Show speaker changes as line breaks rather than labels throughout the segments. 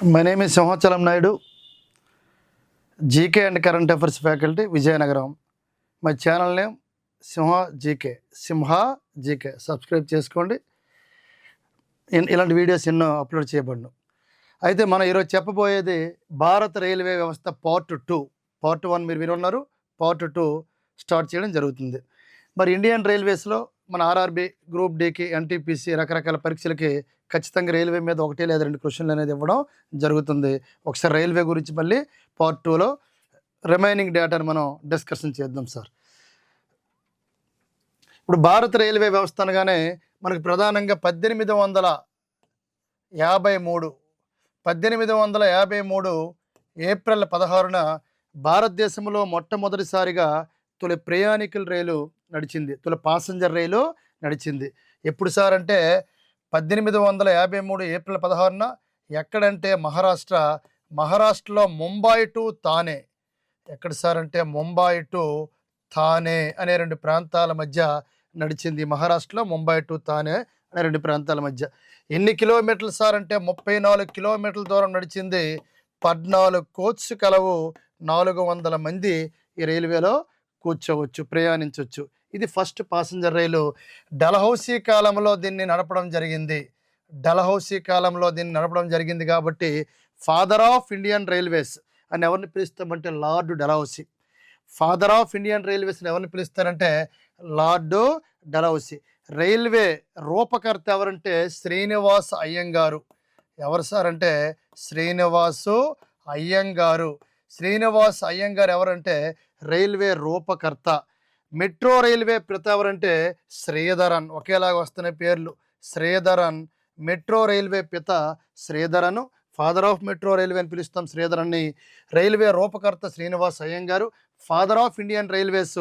My name is Simhachalam Naidu, GK and Current Affairs Faculty, Vijayanagaram. My channel name Simha GK. Simha GK. Subscribe చేసుకోండి. ఇలాంటి videos ఎన్నో upload చేయబడను. అయితే మనం ఈరోజు చెప్పబోయేది భారత రైల్వే వ్యవస్థ పార్ట్ 2. పార్ట్ 1 మీరు వినున్నారు, పార్ట్ 2 స్టార్ట్ చేయడం జరుగుతుంది. మరి ఇండియన్ రైల్వేస్లో మన ఆర్ఆర్బి, గ్రూప్ డికి, ఎన్టీపీసీ రకరకాల పరీక్షలకి ఖచ్చితంగా రైల్వే మీద 1 లేదా 2 క్వశ్చన్లు అనేది ఇవ్వడం జరుగుతుంది. ఒకసారి రైల్వే గురించి మళ్ళీ పార్ట్ 2లో రిమైనింగ్ డేటాను మనం డిస్కషన్ చేద్దాం సార్. ఇప్పుడు భారత రైల్వే వ్యవస్థ అనగానే మనకు ప్రధానంగా 1853 ఏప్రిల్ 16న భారతదేశంలో మొట్టమొదటిసారిగా తొలి ప్రయాణికుల రైలు నడిచింది, తొలి పాసెంజర్ రైలు నడిచింది. ఎప్పుడు సార్ అంటే 1853 ఏప్రిల్ 16న ఎక్కడంటే మహారాష్ట్రలో ముంబై టు థానే. ఎక్కడ సార్ అంటే ముంబై టు థానే అనే 2 ప్రాంతాల మధ్య నడిచింది. మహారాష్ట్రలో ముంబై టు థానే అనే 2 ప్రాంతాల మధ్య. ఎన్ని కిలోమీటర్లు సార్ అంటే 34 కిలోమీటర్ల దూరం నడిచింది. 14 కోచ్స్ కలవు. 400 మంది ఈ రైల్వేలో కూర్చోవచ్చు, ప్రయాణించవచ్చు. ఇది ఫస్ట్ పాసెంజర్ రైలు. డల్హౌసీ కాలంలో దీన్ని నడపడం జరిగింది కాబట్టి ఫాదర్ ఆఫ్ ఇండియన్ రైల్వేస్ అని ఎవరిని పిలుస్తామంటే lord Dalhousie. Father of Indian రైల్వేస్ని ఎవరిని పిలుస్తారంటే లార్డ్ డల్హౌసీ. రైల్వే రూపకర్త ఎవరంటే శ్రీనివాస్ అయ్యంగారు. ఎవరు సార్ అంటే శ్రీనివాస్ అయ్యంగారు ఎవరంటే రైల్వే రూపకర్త. మెట్రో రైల్వే పిత ఎవరంటే శ్రీధరన్. ఒకేలాగా వస్తున్న పేర్లు, శ్రీధరన్. మెట్రో రైల్వే పిత Sreedharan. Father of metro railway అని పిలుస్తాం శ్రీధరన్ని. రైల్వే రూపకర్త Srinivas Iyengar. Father of Indian railways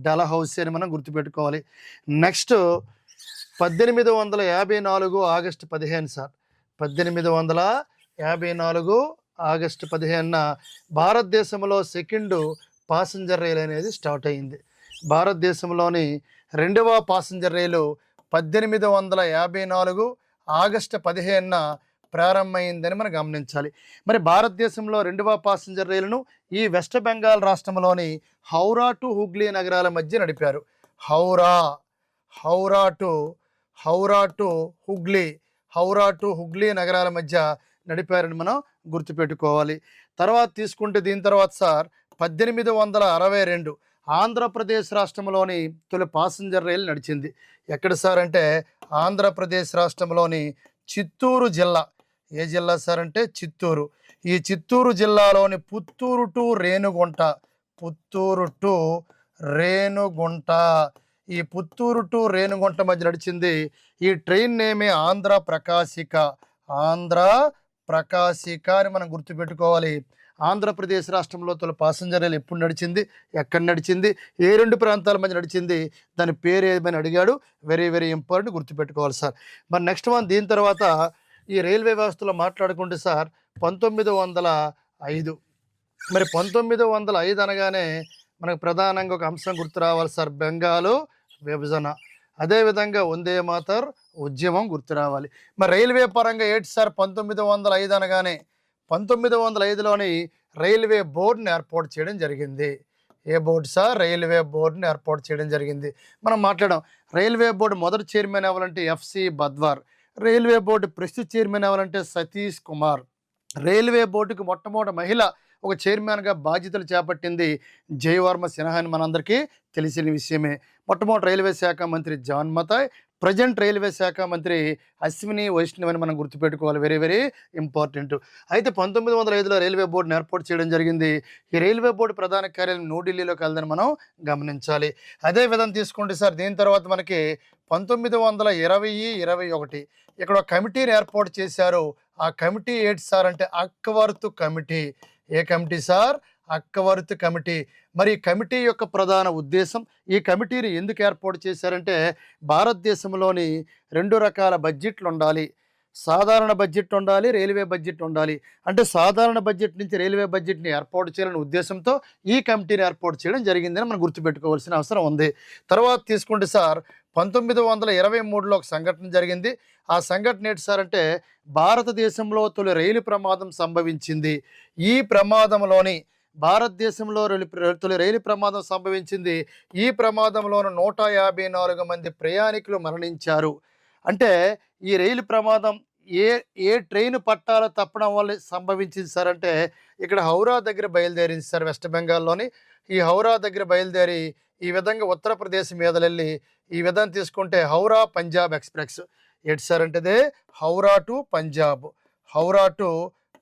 Dalhousie అని మనం గుర్తుపెట్టుకోవాలి. Next 1854 August 15 sir. 1854 ఆగస్టు 15న భారతదేశంలో సెకండ్ పాసెంజర్ రైలు అనేది స్టార్ట్ అయింది. భారతదేశంలోని 2వ పాసెంజర్ రైలు 1854 ఆగస్టు 15న ప్రారంభమైందని మనం గమనించాలి. మరి భారతదేశంలో 2వ పాసెంజర్ రైలును ఈ వెస్ట్ బెంగాల్ రాష్ట్రంలోని హౌరా టు హుగ్లీ నగరాల మధ్య నడిపారు. హౌరా టు హుగ్లీ నగరాల మధ్య నడిపారని మనం గుర్తుపెట్టుకోవాలి. తర్వాత తీసుకుంటే దీని తర్వాత సార్ 1862 ఆంధ్రప్రదేశ్ రాష్ట్రంలోని తొలి పాసెంజర్ రైలు నడిచింది. ఎక్కడ సార్ అంటే ఆంధ్రప్రదేశ్ రాష్ట్రంలోని చిత్తూరు జిల్లా. ఏ జిల్లా సార్ అంటే చిత్తూరు. ఈ చిత్తూరు జిల్లాలోని పుత్తూరు టు రేణుగుంట. ఈ పుత్తూరు టు రేణుగుంట మధ్య నడిచింది. ఈ ట్రైన్ నేమే ఆంధ్ర ప్రకాశిక అని మనం గుర్తుపెట్టుకోవాలి. ఆంధ్రప్రదేశ్ రాష్ట్రంలో తొలి పాసెంజర్ రైలు ఎప్పుడు నడిచింది, ఎక్కడ నడిచింది, ఏ 2 ప్రాంతాల మధ్య నడిచింది, దాని పేరు ఏమని అడిగాడు. వెరీ వెరీ ఇంపార్టెంట్, గుర్తుపెట్టుకోవాలి సార్. మరి నెక్స్ట్ వన్ దీని తర్వాత ఈ రైల్వే వ్యవస్థలో మాట్లాడుకుంటే సార్ 1905. మరి 1905 అనగానే మనకు ప్రధానంగా ఒక అంశం గుర్తు రావాలి సార్, బెంగాలు విభజన. అదేవిధంగా వందే మాతర్ ఉద్యమం గుర్తు రావాలి. మరి రైల్వే పరంగా ఏంటి సార్ 1905 అనగానే 1905లోని రైల్వే బోర్డుని ఏర్పాటు చేయడం జరిగింది. ఏ బోర్డు సార్? రైల్వే బోర్డుని ఏర్పాటు చేయడం జరిగింది. మనం మాట్లాడాం. రైల్వే బోర్డు మొదటి చైర్మన్ ఎవరంటే ఎఫ్సి బద్వార్. రైల్వే బోర్డు ప్రస్తుత చైర్మన్ ఎవరంటే సతీష్ కుమార్. రైల్వే బోర్డుకి మొట్టమొదటి మహిళ ఒక చైర్మన్గా బాధ్యతలు చేపట్టింది జయవర్మ సిన్హా అని మనందరికీ తెలిసిన విషయమే. మొట్టమొదటి రైల్వే శాఖ మంత్రి జాన్ మతాయ్, ప్రజెంట్ రైల్వే శాఖ మంత్రి అశ్విని వైష్ణవ్ అని మనం గుర్తుపెట్టుకోవాలి. Very very important. అయితే 1905లో రైల్వే బోర్డుని ఏర్పాటు చేయడం జరిగింది. ఈ రైల్వే బోర్డు ప్రధాన కార్యాలయం న్యూఢిల్లీలో కలదని మనం గమనించాలి. అదే విధంగా తీసుకుంటే సార్ దీని తర్వాత మనకి 1920-21 ఇక్కడ ఒక కమిటీని ఏర్పాటు చేశారు. ఆ కమిటీ ఏంటి సార్ అంటే అక్వర్త్ కమిటీ. ఏ కమిటీ సార్? Acworth committee. మరి ఈ కమిటీ యొక్క ప్రధాన ఉద్దేశం, ఈ కమిటీని ఎందుకు ఏర్పాటు చేశారంటే భారతదేశంలోని 2 రకాల బడ్జెట్లు ఉండాలి. సాధారణ బడ్జెట్ ఉండాలి, రైల్వే బడ్జెట్ ఉండాలి. అంటే సాధారణ బడ్జెట్ నుంచి రైల్వే బడ్జెట్ని ఏర్పాటు చేయాలనే ఉద్దేశంతో ఈ కమిటీని ఏర్పాటు చేయడం జరిగిందని మనం గుర్తుపెట్టుకోవాల్సిన అవసరం ఉంది. తర్వాత తీసుకుంటే సార్ 1923లో ఒక సంఘటన జరిగింది. ఆ సంఘటన ఏంటి సార్ అంటే, భారతదేశంలో తొలి రైలు ప్రమాదం సంభవించింది. ఈ ప్రమాదంలోని భారతదేశంలో తొలి రైలు ప్రమాదం సంభవించింది. ఈ ప్రమాదంలోన 154 మంది ప్రయాణికులు మరణించారు. అంటే ఈ రైలు ప్రమాదం ఏ ఏ ట్రైన్ పట్టాలు తప్పడం వల్ల సంభవించింది సార్ అంటే, ఇక్కడ హౌరా దగ్గర బయలుదేరింది సార్, వెస్ట్ బెంగాల్‌లోని. ఈ హౌరా దగ్గర బయలుదేరి ఈ విధంగా ఉత్తరప్రదేశ్ మీదలెళ్ళి ఈ విధంగా తీసుకుంటే హౌరా పంజాబ్ ఎక్స్‌ప్రెస్. ఏంటి సార్ అంటే ఇదే Howrah to Punjab, Howrah to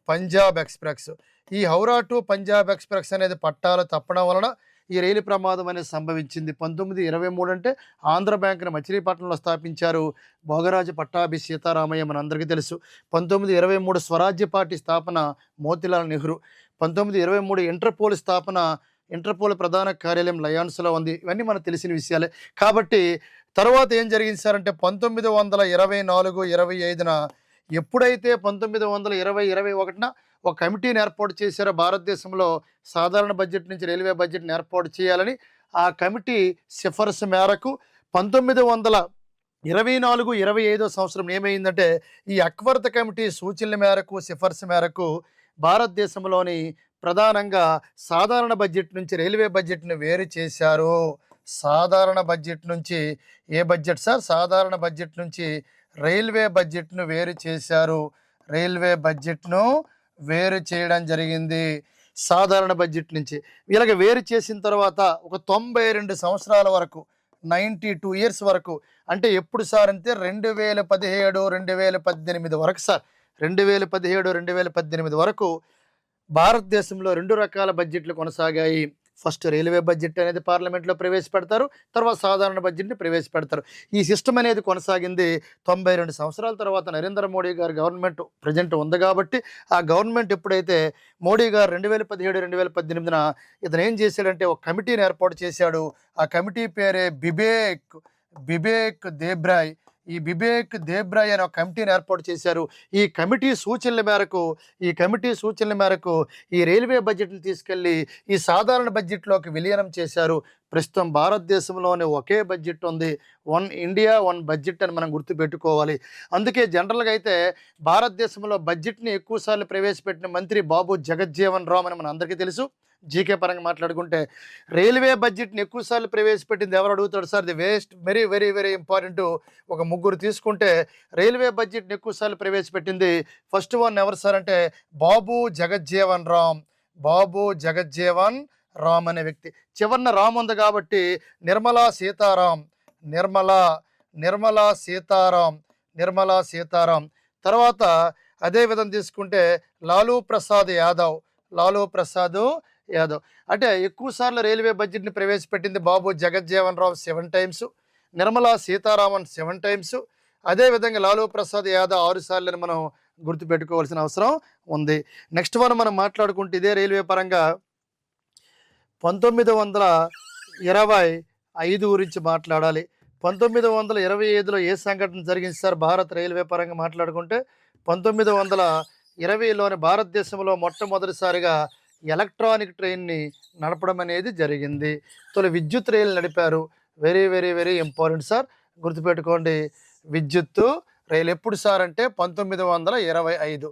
Punjab express. ఈ హౌరా టు పంజాబ్ ఎక్స్‌ప్రెస్ అనేది పట్టాలు తప్పడం వలన ఈ రైలు ప్రమాదం అనేది సంభవించింది. 1923 అంటే ఆంధ్ర బ్యాంకును మచిలీపట్నంలో స్థాపించారు భోగరాజు పట్టాభి సీతారామయ్య, మనందరికీ తెలుసు. 1923 స్వరాజ్య పార్టీ స్థాపన మోతీలాల్ నెహ్రూ. 1923 ఇంటర్పోల్ స్థాపన, ఇంటర్పోల్ ప్రధాన కార్యాలయం లయాన్స్లో ఉంది. ఇవన్నీ మనకు తెలిసిన విషయాలే. కాబట్టి తర్వాత ఏం జరిగింది సార్ అంటే 1924, 25న ఎప్పుడైతే 1920, 21న ఒక కమిటీని ఏర్పాటు చేశారో భారతదేశంలో సాధారణ బడ్జెట్ నుంచి రైల్వే బడ్జెట్ని ఏర్పాటు చేయాలని, ఆ కమిటీ సిఫారసు మేరకు 1924, 25 సంవత్సరం ఏమైందంటే ఈ అక్వర్త కమిటీ సూచనల మేరకు, సిఫారసు మేరకు భారతదేశంలోని ప్రధానంగా సాధారణ బడ్జెట్ నుంచి రైల్వే బడ్జెట్ను వేరు చేశారు. సాధారణ బడ్జెట్ నుంచి ఏ బడ్జెట్ సార్? సాధారణ బడ్జెట్ నుంచి రైల్వే బడ్జెట్ను వేరు చేశారు. రైల్వే బడ్జెట్ను వేరు చేయడం జరిగింది సాధారణ బడ్జెట్ నుంచి. ఇలాగ వేరు చేసిన తర్వాత ఒక 92 సంవత్సరాల వరకు, 92 ఇయర్స్ వరకు, అంటే ఎప్పుడు సార్ అంటే 2017, 2018 వరకు సార్. 2017, 2018 వరకు భారతదేశంలో 2 రకాల బడ్జెట్లు కొనసాగాయి. ఫస్ట్ రైల్వే బడ్జెట్ అనేది పార్లమెంట్లో ప్రవేశపెడతారు, తర్వాత సాధారణ బడ్జెట్ని ప్రవేశపెడతారు. ఈ సిస్టమ్ అనేది కొనసాగింది. 92 సంవత్సరాల తర్వాత నరేంద్ర మోడీ గారి గవర్నమెంట్ ప్రజెంట్ ఉంది కాబట్టి, ఆ గవర్నమెంట్ ఎప్పుడైతే మోడీ గారు 2017, 2018న ఇతను ఏం చేశాడంటే ఒక కమిటీని ఏర్పాటు చేశాడు. ఆ కమిటీ పేరే బిబేక్ దేబ్రాయ్. ఈ బిబేక్ దేబ్రాయ్ అనే ఒక కమిటీని ఏర్పాటు చేశారు. ఈ కమిటీ సూచనల మేరకు ఈ రైల్వే బడ్జెట్ని తీసుకెళ్ళి ఈ సాధారణ బడ్జెట్లోకి విలీనం చేశారు. ప్రస్తుతం భారతదేశంలోనే ఒకే బడ్జెట్ ఉంది. వన్ ఇండియా, వన్ బడ్జెట్ అని మనం గుర్తుపెట్టుకోవాలి. అందుకే జనరల్గా అయితే భారతదేశంలో బడ్జెట్ని ఎక్కువసార్లు ప్రవేశపెట్టిన మంత్రి బాబు జగజ్జీవన్ రామ్ అని మన అందరికీ తెలుసు. జీకే పరంగా మాట్లాడుకుంటే రైల్వే బడ్జెట్ని ఎక్కువసార్లు ప్రవేశపెట్టింది ఎవరు అడుగుతాడు sir? The very very very important. ఒక ముగ్గురు తీసుకుంటే రైల్వే బడ్జెట్ని ఎక్కువసార్లు ప్రవేశపెట్టింది ఫస్ట్ వన్ ఎవరు సార్ అంటే బాబు జగజ్జీవన్ రామ్. బాబు జగజ్జీవన్ రామ్ అనే వ్యక్తి. చివరిన రామ్ ఉంది కాబట్టి నిర్మలా సీతారాం. నిర్మలా సీతారాం. తర్వాత అదే విధంగా తీసుకుంటే లాలూ ప్రసాద్ యాదవ్. అంటే ఎక్కువసార్లు రైల్వే బడ్జెట్ని ప్రవేశపెట్టింది బాబు జగజ్జీవన్ రామ్ 7 టైమ్స్, నిర్మలా సీతారామన్ 7 టైమ్స్, అదేవిధంగా లాలూ ప్రసాద్ యాదవ్ 6 సార్లు మనం గుర్తుపెట్టుకోవాల్సిన అవసరం ఉంది. నెక్స్ట్ మనం మాట్లాడుకుంటే ఇదే రైల్వే పరంగా 1925 గురించి మాట్లాడాలి. 1925లో ఏ సంఘటన జరిగింది సార్ భారత రైల్వే పరంగా మాట్లాడుకుంటే 1920లోని భారతదేశంలో మొట్టమొదటిసారిగా ఎలక్ట్రానిక్ ట్రైన్ని నడపడం అనేది జరిగింది. తొలి విద్యుత్ రైలు నడిపారు. Very very very important sir, గుర్తుపెట్టుకోండి. విద్యుత్తు రైలు ఎప్పుడు సార్ అంటే 1925.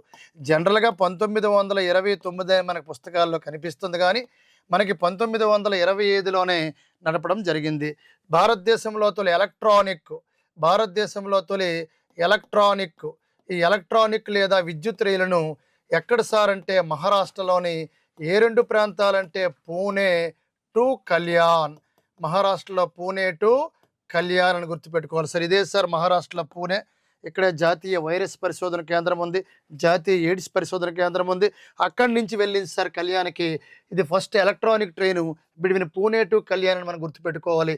జనరల్గా 1929 మనకు పుస్తకాల్లో కనిపిస్తుంది, కానీ మనకి 1925లోనే నడపడం జరిగింది. భారతదేశంలో తొలి ఈ ఎలక్ట్రానిక్ లేదా విద్యుత్ రైలును ఎక్కడ సార్ అంటే మహారాష్ట్రలోని ఏ 2 ప్రాంతాలంటే పూణే టు కళ్యాణ్. మహారాష్ట్రలో పూణే టు కళ్యాణ్ అని గుర్తుపెట్టుకోవాలి సార్. ఇదే సార్ మహారాష్ట్రలో పూణే. ఇక్కడే జాతీయ వైరస్ పరిశోధన కేంద్రం ఉంది, జాతీయ ఎయిడ్స్ పరిశోధన కేంద్రం ఉంది. అక్కడి నుంచి వెళ్ళింది సార్ కళ్యాణ్కి. ఇది first electronic train between Pune to Kalyan అని మనం గుర్తుపెట్టుకోవాలి.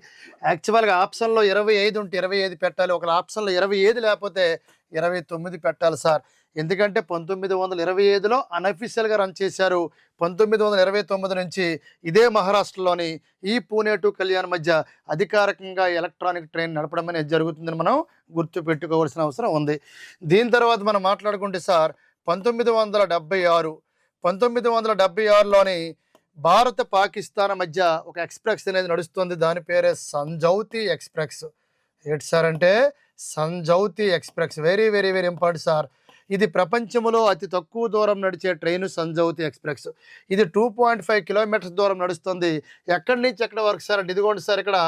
యాక్చువల్గా ఆప్షన్లో 25 ఉంటే 25 పెట్టాలి, ఒక ఆప్షన్లో 25 లేకపోతే 29 పెట్టాలి సార్. ఎందుకంటే 1925లో అన్అఫీషియల్గా రన్ చేశారు. 1929 నుంచి ఇదే మహారాష్ట్రలోని ఈ పూణే టు కళ్యాణ్ మధ్య అధికారికంగా ఎలక్ట్రానిక్ ట్రైన్ నడపడం అనేది జరుగుతుందని మనం గుర్తుపెట్టుకోవాల్సిన అవసరం ఉంది. దీని తర్వాత మనం మాట్లాడుకుంటే సార్ 1976లోని భారత పాకిస్తాన్ మధ్య ఒక ఎక్స్ప్రెస్ అనేది నడుస్తుంది. దాని పేరే సంజౌతి ఎక్స్ప్రెస్. ఏంటి సార్ అంటే Samjhauta express. Very very very important sir. ఇది ప్రపంచంలో అతి తక్కువ దూరం నడిచే ట్రైన్ సంజౌతి ఎక్స్ప్రెస్. ఇది 2.5 కిలోమీటర్స్ దూరం నడుస్తుంది. ఎక్కడి నుంచి ఎక్కడి వరకు సార్ అంటే ఇదిగోండి సార్, ఇక్కడ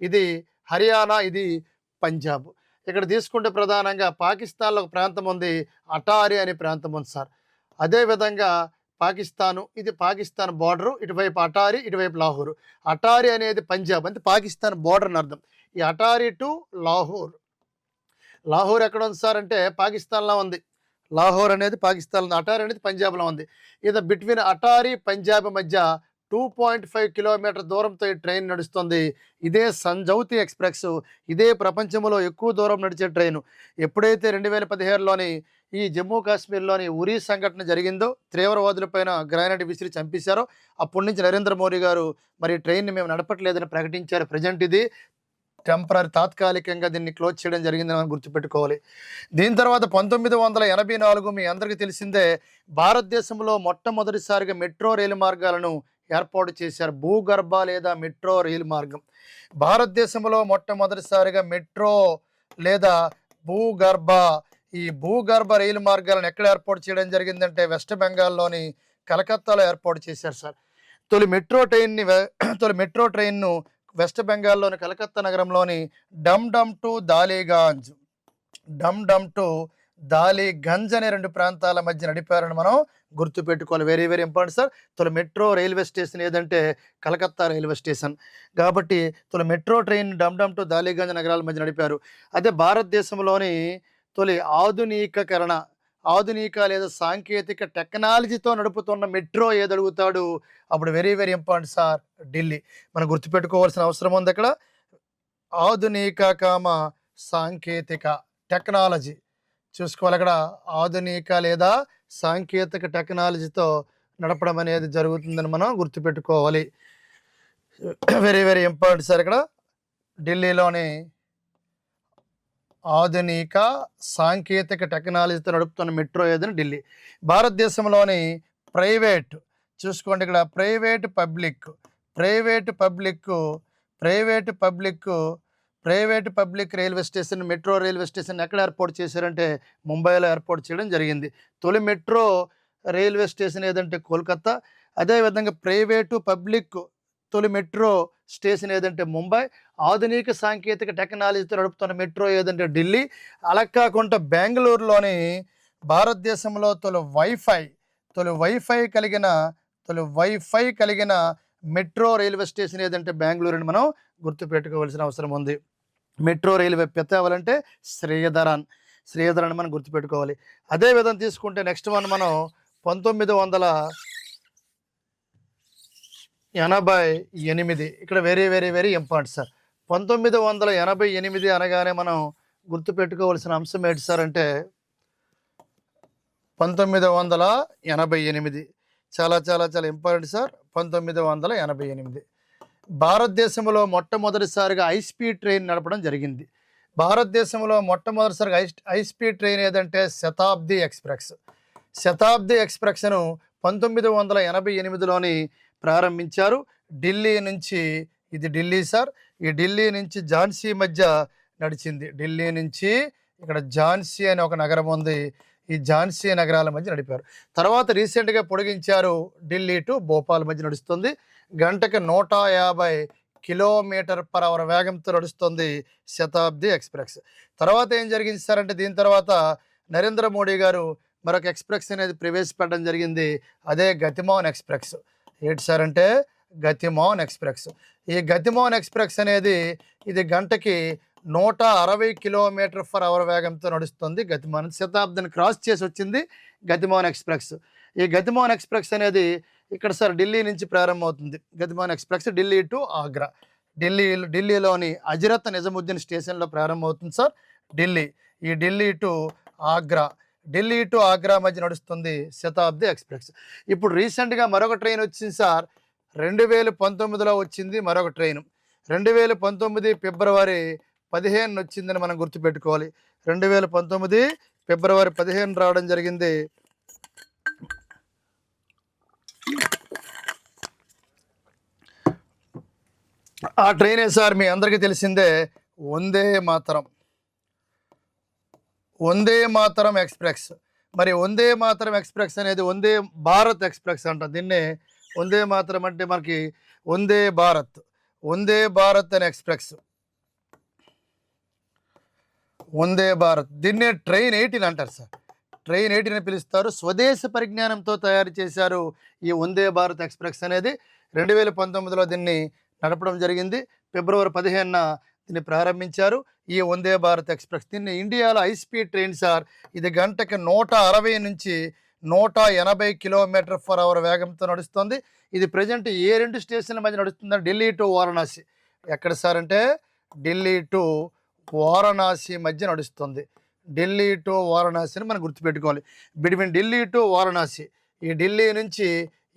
ఇది హర్యానా, ఇది పంజాబ్. ఇక్కడ తీసుకుంటే ప్రధానంగా పాకిస్తాన్లో ఒక ప్రాంతం ఉంది, అటారీ అనే ప్రాంతం ఉంది సార్. అదేవిధంగా పాకిస్తాను, ఇది పాకిస్తాన్ బార్డరు, ఇటువైపు అటారీ, ఇటువైపు లాహోర్. అటారీ అనేది పంజాబ్, అంటే పాకిస్తాన్ బార్డర్ అని అర్థం. ఈ అటారీ టు లాహోర్. లాహోర్ ఎక్కడ ఉంది సార్ అంటే పాకిస్తాన్లో ఉంది. లాహోర్ అనేది పాకిస్తాన్, అటారీ అనేది పంజాబ్లో ఉంది. ఇది బిట్వీన్ అటారీ పంజాబ్ మధ్య 2.5 కిలోమీటర్ దూరంతో ఈ ట్రైన్ నడుస్తుంది. ఇదే సంజౌతి ఎక్స్ప్రెస్. ఇదే ప్రపంచంలో ఎక్కువ దూరం నడిచే ట్రైను. ఎప్పుడైతే 2017లోని ఈ జమ్మూ కాశ్మీర్లోని ఉరీ సంఘటన జరిగిందో, తీవ్రవాదులపైన గ్రానైట్ విసిరి చంపేశారో, అప్పటి నుంచి నరేంద్ర మోడీ గారు మరి ట్రైన్ని మేము నడపట్లేదని ప్రకటించారు. ప్రజెంట్ ఇది టెంపరీ, తాత్కాలికంగా దీన్ని క్లోజ్ చేయడం జరిగిందని మనం గుర్తుపెట్టుకోవాలి. దీని తర్వాత 1984 మీ అందరికీ తెలిసిందే, భారతదేశంలో మొట్టమొదటిసారిగా మెట్రో రైలు మార్గాలను ఏర్పాటు చేశారు. భూగర్భ లేదా మెట్రో రైలు మార్గం. భారతదేశంలో మొట్టమొదటిసారిగా మెట్రో లేదా భూగర్భ, ఈ భూగర్భ రైలు మార్గాలను ఎక్కడ ఏర్పాటు చేయడం జరిగిందంటే వెస్ట్ బెంగాల్లోని కలకత్తాలో ఏర్పాటు చేశారు సార్. తొలి మెట్రో ట్రైన్ను వెస్ట్ బెంగాల్లోని కలకత్తా నగరంలోని డమ్ డమ్ టు దాలీగంజ్ అనే 2 ప్రాంతాల మధ్య నడిపారని మనం గుర్తుపెట్టుకోవాలి. Very very important sir. తొలి మెట్రో రైల్వే స్టేషన్ ఏదంటే కలకత్తా రైల్వే స్టేషన్. కాబట్టి తొలి మెట్రో ట్రైన్ డమ్ టు దాలీగంజ్ నగరాల మధ్య నడిపారు. అదే భారతదేశంలోని తొలి ఆధునిక లేదా సాంకేతిక టెక్నాలజీతో నడుపుతున్న మెట్రో ఏదడుగుతాడు అప్పుడు very very important sir, Delhi. మనం గుర్తుపెట్టుకోవాల్సిన అవసరం ఉంది అక్కడ. ఆధునిక సాంకేతిక టెక్నాలజీ చూసుకోవాలి. అక్కడ ఆధునిక లేదా సాంకేతిక టెక్నాలజీతో నడపడం అనేది జరుగుతుందని మనం గుర్తుపెట్టుకోవాలి. Very very important sir. ఇక్కడ ఢిల్లీలోని ఆధునిక సాంకేతిక టెక్నాలజీతో నడుపుతున్న మెట్రో ఏదని ఢిల్లీ. భారతదేశంలోని ప్రైవేట్ చూసుకోండి, ఇక్కడ private public railway station, metro railway station ఎక్కడ ఏర్పాటు చేశారంటే ముంబైలో ఏర్పాటు చేయడం జరిగింది. తొలి మెట్రో రైల్వే స్టేషన్ ఏదంటే కోల్కత్తా. అదేవిధంగా పబ్లిక్ తొలి మెట్రో స్టేషన్ ఏదంటే ముంబై. ఆధునిక సాంకేతిక టెక్నాలజీతో నడుపుతున్న మెట్రో ఏదంటే ఢిల్లీ. అలా కాకుండా బెంగళూరులోని భారతదేశంలో తొలి వైఫై కలిగిన మెట్రో రైల్వే స్టేషన్ ఏదంటే బెంగళూరు అని మనం గుర్తుపెట్టుకోవాల్సిన అవసరం ఉంది. మెట్రో రైల్వే పెద్ద అవ్వాలంటే శ్రీధరన్ మనం గుర్తుపెట్టుకోవాలి. అదే విధంగా తీసుకుంటే నెక్స్ట్ వన్ మనం 1988. ఇక్కడ very very very important sir. 1988 అనగానే మనం గుర్తుపెట్టుకోవాల్సిన అంశం ఏంటి సార్ అంటే 1988 చాలా చాలా చాలా ఇంపార్టెంట్ సార్. 1988 భారతదేశంలో మొట్టమొదటిసారిగా హైస్పీడ్ ట్రైన్ నడపడం జరిగింది. భారతదేశంలో మొట్టమొదటిసారిగా హైస్పీడ్ ట్రైన్ ఏదంటే శతాబ్ది ఎక్స్ప్రెస్ను 1988లోని ప్రారంభించారు. ఢిల్లీ నుంచి, ఇది ఢిల్లీ సార్, ఈ ఢిల్లీ నుంచి ఝాన్సీ మధ్య నడిచింది. ఢిల్లీ నుంచి ఇక్కడ ఝాన్సీ అనే ఒక నగరం ఉంది, ఈ ఝాన్సీ నగరాల మధ్య నడిపారు. తర్వాత రీసెంట్గా పొడిగించారు, ఢిల్లీ టు భోపాల్ మధ్య నడుస్తుంది. గంటకి 150 km/h వేగంతో నడుస్తుంది శతాబ్ది ఎక్స్ప్రెస్. తర్వాత ఏం జరిగింది సార్ అంటే దీని తర్వాత నరేంద్ర మోడీ గారు మరొక ఎక్స్ప్రెస్ అనేది ప్రవేశపెట్టడం జరిగింది. అదే గతిమాన్ ఎక్స్ప్రెస్. ఏంటి సార్ అంటే గతిమాన్ ఎక్స్ప్రెస్. ఈ గతిమాన్ ఎక్స్ప్రెస్ అనేది ఇది గంటకి 160 km/h వేగంతో నడుస్తుంది. గతిమాన్ శతాబ్దిని క్రాస్ చేసి వచ్చింది గతిమాన్ ఎక్స్ప్రెస్. ఈ గతిమాన్ ఎక్స్ప్రెస్ అనేది ఇక్కడ సార్ ఢిల్లీ నుంచి ప్రారంభమవుతుంది. Gatimaan express Delhi to Agra. ఢిల్లీలోని హజరత్ నిజాముద్దీన్ స్టేషన్లో ప్రారంభమవుతుంది సార్. ఈ ఢిల్లీ టు ఆగ్రా మధ్య నడుస్తుంది శతాబ్ది ఎక్స్ప్రెస్. ఇప్పుడు రీసెంట్గా మరొక ట్రైన్ వచ్చింది సార్, 2019లో వచ్చింది మరొక ట్రైన్. 2019 ఫిబ్రవరి 15 వచ్చిందని మనం గుర్తుపెట్టుకోవాలి. 2019 ఫిబ్రవరి 15 రావడం జరిగింది. ఆ ట్రైనే సార్ మీ అందరికీ తెలిసిందే వందే మాతరం, వందే మాతరం ఎక్స్ప్రెస్. మరి వందే మాతరం ఎక్స్ప్రెస్ అనేది వందే భారత్ ఎక్స్ప్రెస్ అంట. దీన్నే వందే మాతరం అంటే మనకి వందే భారత్, వందే భారత్ అనే ఎక్స్ప్రెస్, వందే భారత్. దీన్నే ట్రైన్ 18 అంటారు సార్. ట్రైన్ 18 అని పిలుస్తారు. స్వదేశ పరిజ్ఞానంతో తయారు చేశారు ఈ వందే భారత్ ఎక్స్ప్రెస్ అనేది. 2019లో దీన్ని నడపడం జరిగింది. ఫిబ్రవరి 15న దీన్ని ప్రారంభించారు ఈ వందే భారత్ ఎక్స్ప్రెస్. దీన్ని ఇండియాలో హై స్పీడ్ ట్రైన్ సార్. ఇది గంటకి 160 నుంచి 180 km/h వేగంతో నడుస్తుంది. ఇది ప్రజెంట్ ఏ 2 స్టేషన్ల మధ్య నడుస్తుందంటే ఢిల్లీ టు వారణాసి. ఎక్కడ సార్ అంటే ఢిల్లీ టు వారణాసి మధ్య నడుస్తుంది. ఢిల్లీ టు వారణాసిని మనం గుర్తుపెట్టుకోవాలి. బిట్వీన్ ఢిల్లీ టు వారణాసి, ఈ ఢిల్లీ నుంచి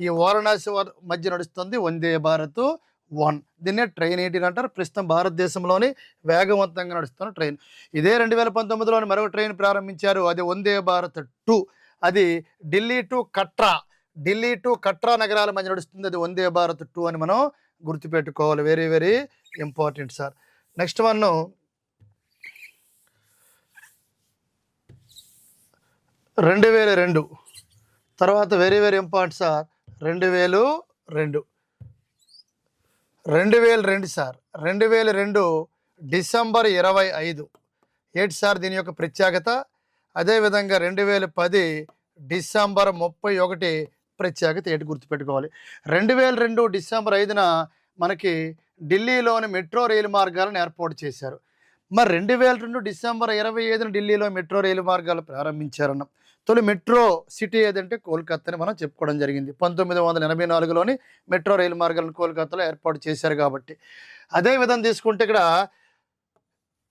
ఈ వారణాసి మధ్య నడుస్తుంది వందే భారత్ 1. దీన్నే ట్రైన్ 18 అంటారు. ప్రస్తుతం భారతదేశంలోని వేగవంతంగా నడుస్తున్న ట్రైన్. ఇదే 2019లోని మరొక ట్రైన్ ప్రారంభించారు. అది వందే భారత్ 2. అది Delhi to Katra, Delhi to కట్రా నగరాల మధ్య నడుస్తుంది. అది వందే భారత్ 2 అని మనం గుర్తుపెట్టుకోవాలి. Very very important sir. Next one 2002. తర్వాత very very important sir. 2002 sir. 2002 December 25. ఏంటి సార్ దీని యొక్క ప్రత్యేకత? అదేవిధంగా 2010 డిసెంబర్ 31 ప్రత్యేకత ఏంటి గుర్తుపెట్టుకోవాలి. 2002 డిసెంబర్ 5న మనకి ఢిల్లీలోని మెట్రో రైలు మార్గాలను ఏర్పాటు చేశారు. మరి 2002 డిసెంబర్ 25న ఢిల్లీలో మెట్రో రైలు మార్గాలు ప్రారంభించారన్నాం. తొలి మెట్రో సిటీ ఏదంటే కోల్కత్తాని మనం చెప్పుకోవడం జరిగింది. 1984లోని మెట్రో రైలు మార్గాలను కోల్కత్తాలో ఏర్పాటు చేశారు కాబట్టి. అదే విధంగా తీసుకుంటే ఇక్కడ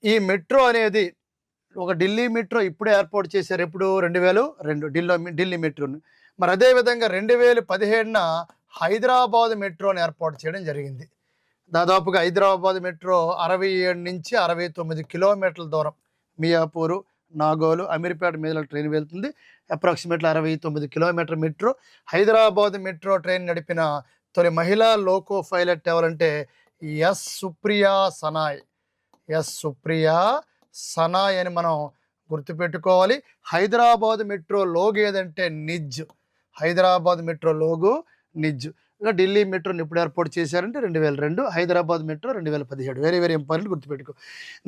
ఈ మెట్రో అనేది ఒక ఢిల్లీ మెట్రో ఇప్పుడే ఏర్పాటు చేశారు. ఎప్పుడు 2002 ఢిల్లీ మెట్రోని. మరి అదేవిధంగా 2017న హైదరాబాద్ మెట్రోని ఏర్పాటు చేయడం జరిగింది. దాదాపుగా హైదరాబాద్ మెట్రో 67 నుంచి 69 కిలోమీటర్ల దూరం మియాపూరు, నాగోలు, అమీర్పేట మీద ట్రైన్ వెళ్తుంది. Approximately 69 kilometre metro. Hyderabad metro train నడిపిన తొలి మహిళా లోకో పైలట్ ఎవరంటే ఎస్ సుప్రియా సనాయ్. ఎస్ సుప్రియా సనాయ్ అని మనం గుర్తుపెట్టుకోవాలి. హైదరాబాద్ మెట్రో లోగో ఏదంటే నిజ్. హైదరాబాద్ మెట్రో లోగో నిజ్. ఇంకా ఢిల్లీ మెట్రోని ఎప్పుడు ఏర్పాటు చేశారంటే 2002, Hyderabad metro 2017. Very very important గుర్తుపెట్టుకో.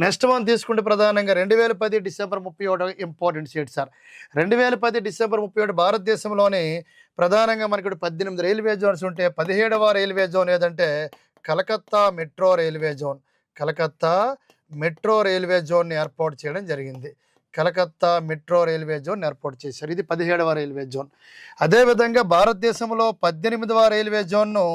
నెక్స్ట్ వన్ తీసుకుంటే ప్రధానంగా 2010 December 31 important state sir. 2010 December 31 భారతదేశంలోని ప్రధానంగా మనకి 18 రైల్వే జోన్స్ ఉంటే 17వ రైల్వే జోన్ ఏదంటే Calcutta metro railway zone. Calcutta metro railway జోన్ని ఏర్పాటు చేయడం జరిగింది. కలకత్తా మెట్రో రైల్వే జోన్ ఏర్పాటు చేశారు. ఇది 17వ రైల్వే జోన్. అదేవిధంగా భారతదేశంలో 18వ రైల్వే జోన్ను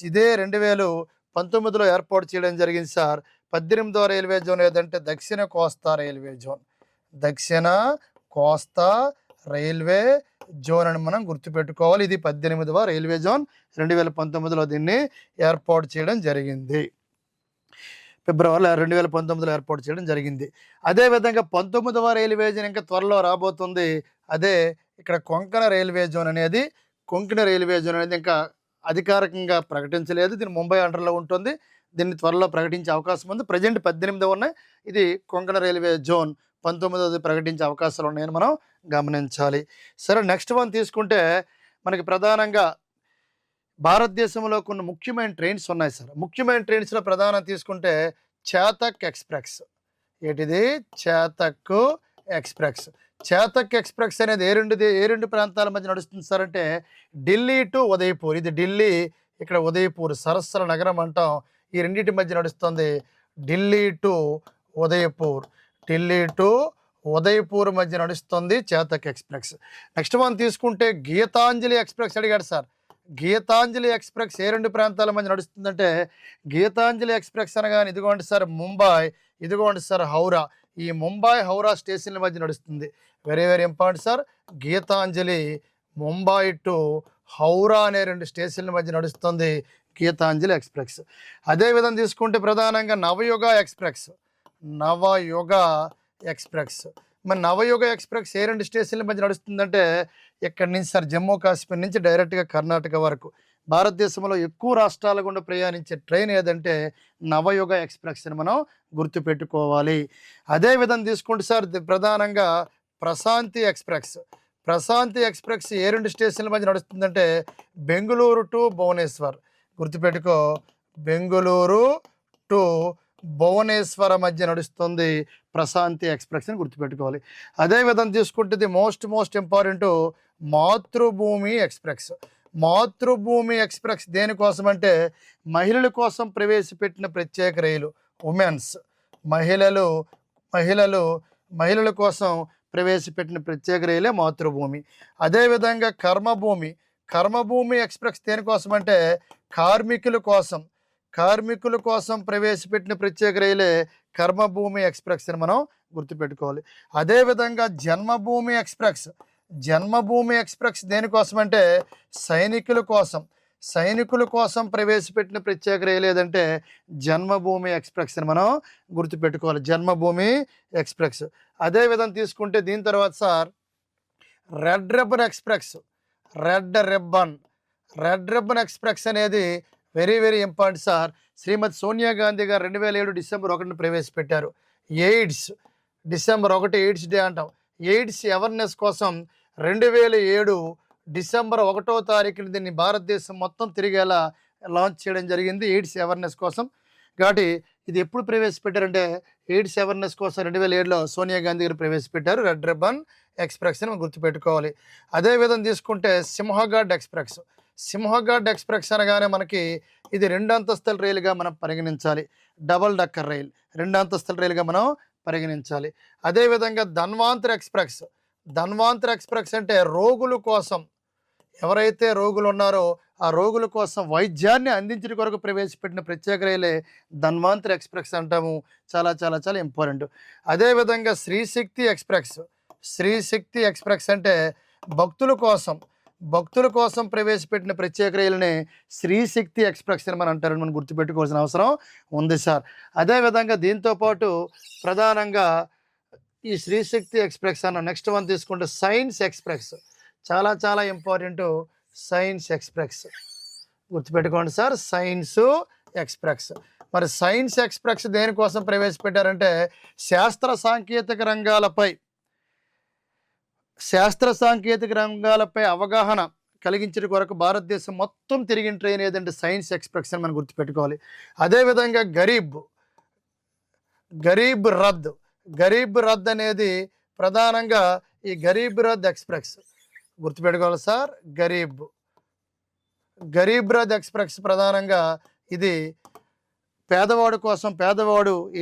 ఇదే 2019లో ఏర్పాటు చేయడం జరిగింది సార్. 18వ రైల్వే జోన్ ఏదంటే దక్షిణ కోస్తా రైల్వే జోన్. దక్షిణ కోస్తా రైల్వే జోన్ అని మనం గుర్తుపెట్టుకోవాలి. ఇది 18వ రైల్వే జోన్. 2019లో దీన్ని ఏర్పాటు చేయడం జరిగింది. ఫిబ్రవరి 2019లో ఏర్పాటు చేయడం జరిగింది. అదేవిధంగా 19వ రైల్వే జోన్ ఇంకా త్వరలో రాబోతుంది. అదే ఇక్కడ కొంకణ రైల్వే జోన్ అనేది. కొంకణ రైల్వే జోన్ అనేది ఇంకా అధికారికంగా ప్రకటించలేదు. దీని ముంబై అండర్లో ఉంటుంది. దీన్ని త్వరలో ప్రకటించే అవకాశం ఉంది. ప్రజెంట్ 18 ఉన్నాయి. ఇది కొంకణ రైల్వే జోన్ 19వ ప్రకటించే అవకాశాలు ఉన్నాయని మనం గమనించాలి. సరే, నెక్స్ట్ వన్ తీసుకుంటే మనకి ప్రధానంగా భారతదేశంలో కొన్ని ముఖ్యమైన ట్రైన్స్ ఉన్నాయి సార్. ముఖ్యమైన ట్రైన్స్లో ప్రధానం తీసుకుంటే చేతక్ ఎక్స్ప్రెస్. ఏంటిది? చేతక్ ఎక్స్ప్రెస్. చేతక్ ఎక్స్ప్రెస్ అనేది ఏ రెండు ప్రాంతాల మధ్య నడుస్తుంది సార్ అంటే ఢిల్లీ టు ఉదయపూర్. ఇది ఢిల్లీ, ఇక్కడ ఉదయపూర్, సరస్సుల నగరం అంటాం. ఈ రెండింటి మధ్య నడుస్తుంది. ఢిల్లీ టు ఉదయపూర్, ఢిల్లీ టు ఉదయపూర్ మధ్య నడుస్తుంది చేతక్ ఎక్స్ప్రెస్. నెక్స్ట్ వన్ తీసుకుంటే గీతాంజలి ఎక్స్ప్రెస్ అడిగాడు సార్. గీతాంజలి ఎక్స్ప్రెస్ ఏ 2 ప్రాంతాల మధ్య నడుస్తుందంటే గీతాంజలి ఎక్స్ప్రెస్ అనగానే ఇదిగోండి సార్ ముంబై, ఇదిగోండి సార్ హౌరా. ఈ ముంబై హౌరా స్టేషన్ల మధ్య నడుస్తుంది. Very very important sir. Gitanjali Mumbai to Howrah అనే 2 స్టేషన్ల మధ్య నడుస్తుంది గీతాంజలి ఎక్స్ప్రెస్. అదేవిధంగా తీసుకుంటే ప్రధానంగా నవయుగ ఎక్స్ప్రెస్. నవయుగ ఎక్స్ప్రెస్. మరి నవయుగ ఎక్స్ప్రెస్ ఏ 2 స్టేషన్ల మధ్య నడుస్తుందంటే ఇక్కడి నుంచి సార్ జమ్మూ కాశ్మీర్ నుంచి డైరెక్ట్గా కర్ణాటక వరకు భారతదేశంలో ఎక్కువ రాష్ట్రాల గుండా ప్రయాణించే ట్రైన్ ఏదంటే నవయుగ ఎక్స్ప్రెస్ అని మనం గుర్తుపెట్టుకోవాలి. అదేవిధంగా తీసుకుంటే సార్ ప్రధానంగా ప్రశాంతి ఎక్స్ప్రెస్. ప్రశాంతి ఎక్స్ప్రెస్ ఏ 2 స్టేషన్ల మధ్య నడుస్తుందంటే బెంగుళూరు టు భువనేశ్వర్. గుర్తుపెట్టుకో, బెంగుళూరు టు భువనేశ్వర మధ్య నడుస్తుంది ప్రశాంతి ఎక్స్ప్రెస్ అని గుర్తుపెట్టుకోవాలి. అదేవిధంగా తీసుకుంటే ఇది మోస్ట్ ఇంపార్టెంట్ మాతృభూమి ఎక్స్ప్రెస్. మాతృభూమి ఎక్స్ప్రెస్ దేనికోసం అంటే మహిళల కోసం ప్రవేశపెట్టిన ప్రత్యేక రైలు. ఉమెన్స్, మహిళల కోసం ప్రవేశపెట్టిన ప్రత్యేక రైలే మాతృభూమి. అదేవిధంగా కర్మభూమి ఎక్స్ప్రెస్ దేనికోసం అంటే కార్మికుల కోసం ప్రవేశపెట్టిన ప్రత్యేక రైలే కర్మభూమి ఎక్స్ప్రెస్ అని మనం గుర్తుపెట్టుకోవాలి. అదేవిధంగా జన్మభూమి ఎక్స్ప్రెస్ దేనికోసం అంటే సైనికుల కోసం ప్రవేశపెట్టిన ప్రత్యేక రైలు ఏదంటే జన్మభూమి ఎక్స్ప్రెస్ అని మనం గుర్తుపెట్టుకోవాలి, జన్మభూమి ఎక్స్ప్రెస్. అదేవిధంగా తీసుకుంటే దీని తర్వాత సార్ రెడ్ రిబ్బన్ ఎక్స్ప్రెస్ అనేది వెరీ ఇంపార్టెంట్ సార్. శ్రీమతి సోనియా గాంధీ గారు 2007 డిసెంబర్ 1 ప్రవేశపెట్టారు. డిసెంబర్ 1 ఎయిడ్స్ డే అంటాం. ఎయిడ్స్ అవేర్నెస్ కోసం 2007 డిసెంబర్ 1వ తారీఖున దీన్ని భారతదేశం మొత్తం తిరిగేలా లాంచ్ చేయడం జరిగింది ఎయిడ్స్ అవేర్నెస్ కోసం. కాబట్టి ఇది ఎప్పుడు ప్రవేశపెట్టారంటే ఎయిడ్స్ అవేర్నెస్ కోసం 2007లో సోనియా గాంధీ గారు ప్రవేశపెట్టారు రెడ్ రిబ్బన్ ఎక్స్ప్రెస్ అని మనం గుర్తుపెట్టుకోవాలి. అదేవిధంగా తీసుకుంటే సింహగఢ్ ఎక్స్ప్రెస్ అనగానే మనకి ఇది 2 అంతస్తుల రైలుగా మనం పరిగణించాలి. డబల్ డక్కర్ రైల్ 2 అంతస్తుల రైలుగా మనం పరిగణించాలి. అదేవిధంగా ధన్వంతరి ఎక్స్ప్రెస్ అంటే రోగుల కోసం, ఎవరైతే రోగులు ఉన్నారో ఆ రోగుల కోసం వైద్యాన్ని అందించడం కొరకు ప్రవేశపెట్టిన ప్రత్యేక రైలే ధన్వంతరి ఎక్స్ప్రెస్ అంటాము. చాలా ఇంపార్టెంట్. అదేవిధంగా శ్రీశక్తి ఎక్స్ప్రెస్ అంటే భక్తుల కోసం ప్రవేశపెట్టిన ప్రత్యేక రైలునే శ్రీశక్తి ఎక్స్ప్రెస్ అని మనం అంటారని మనం గుర్తుపెట్టుకోవాల్సిన అవసరం ఉంది సార్. అదేవిధంగా దీంతో పాటు ప్రధానంగా ఈ శ్రీశక్తి ఎక్స్ప్రెస్ అన్న నెక్స్ట్ వన్ తీసుకుంటే సైన్స్ ఎక్స్ప్రెస్. చాలా ఇంపార్టెంట్ సైన్స్ ఎక్స్ప్రెస్. గుర్తుపెట్టుకోండి సార్, సైన్స్ ఎక్స్ప్రెస్. మరి సైన్స్ ఎక్స్ప్రెస్ దేనికోసం ప్రవేశపెట్టారంటే శాస్త్ర సాంకేతిక రంగాలపై అవగాహన కలిగించడం కొరకు భారతదేశం మొత్తం తిరిగిన ట్రైన్ ఏదంటే సైన్స్ ఎక్స్ప్రెస్ అని మనం గుర్తుపెట్టుకోవాలి. అదేవిధంగా గరీబ్ రథ్ అనేది ప్రధానంగా ఈ గరీబ్ రథ్ ఎక్స్ప్రెస్ గుర్తుపెట్టుకోవాలి సార్. గరీబ్ రథ్ ఎక్స్ప్రెస్ ప్రధానంగా ఇది పేదవాడు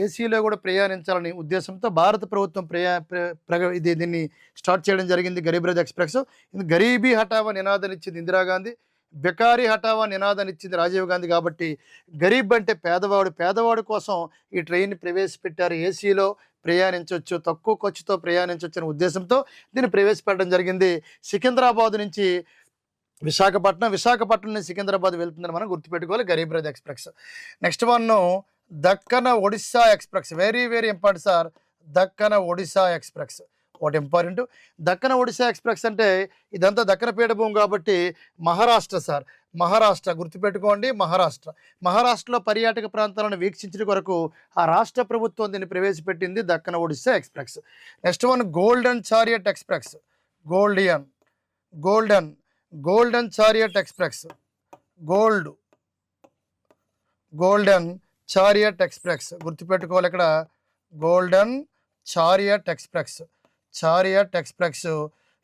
ఏసీలో కూడా ప్రయాణించాలని ఉద్దేశంతో భారత ప్రభుత్వం దీన్ని స్టార్ట్ చేయడం జరిగింది గరీబ్ రథ్ ఎక్స్ప్రెస్. ఇది గరీబీ హఠావా నినాదాన్ని ఇచ్చింది ఇందిరాగాంధీ, బెకారీ హఠావా నినాదాన్ని ఇచ్చింది రాజీవ్ గాంధీ. కాబట్టి గరీబ్ అంటే పేదవాడు కోసం ఈ ట్రైన్ ప్రవేశపెట్టారు. ఏసీలో ప్రయాణించవచ్చు, తక్కువ ఖర్చుతో ప్రయాణించవచ్చు అనే ఉద్దేశంతో దీన్ని ప్రవేశపెట్టడం జరిగింది. సికింద్రాబాద్ నుంచి విశాఖపట్నం నుంచి సికింద్రాబాద్ వెళ్తుందని మనం గుర్తుపెట్టుకోవాలి Garib Rath express. Next one Deccan Odyssey express. Very important sir. Deccan Odyssey express ఒకటి ఇంపార్టెంట్. దక్కన ఒడిస్సా ఎక్స్ప్రెస్ అంటే ఇదంతా దక్కన పీఠభూమి కాబట్టి మహారాష్ట్ర గుర్తుపెట్టుకోండి. మహారాష్ట్రలో పర్యాటక ప్రాంతాలను వీక్షించడం కొరకు ఆ రాష్ట్ర ప్రభుత్వం దీన్ని ప్రవేశపెట్టింది Deccan Odyssey express. Next one golden chariot express. Golden chariot express. Golden chariot express గుర్తుపెట్టుకోవాలి. ఇక్కడ గోల్డెన్ చారియట్ ఎక్స్ప్రెస్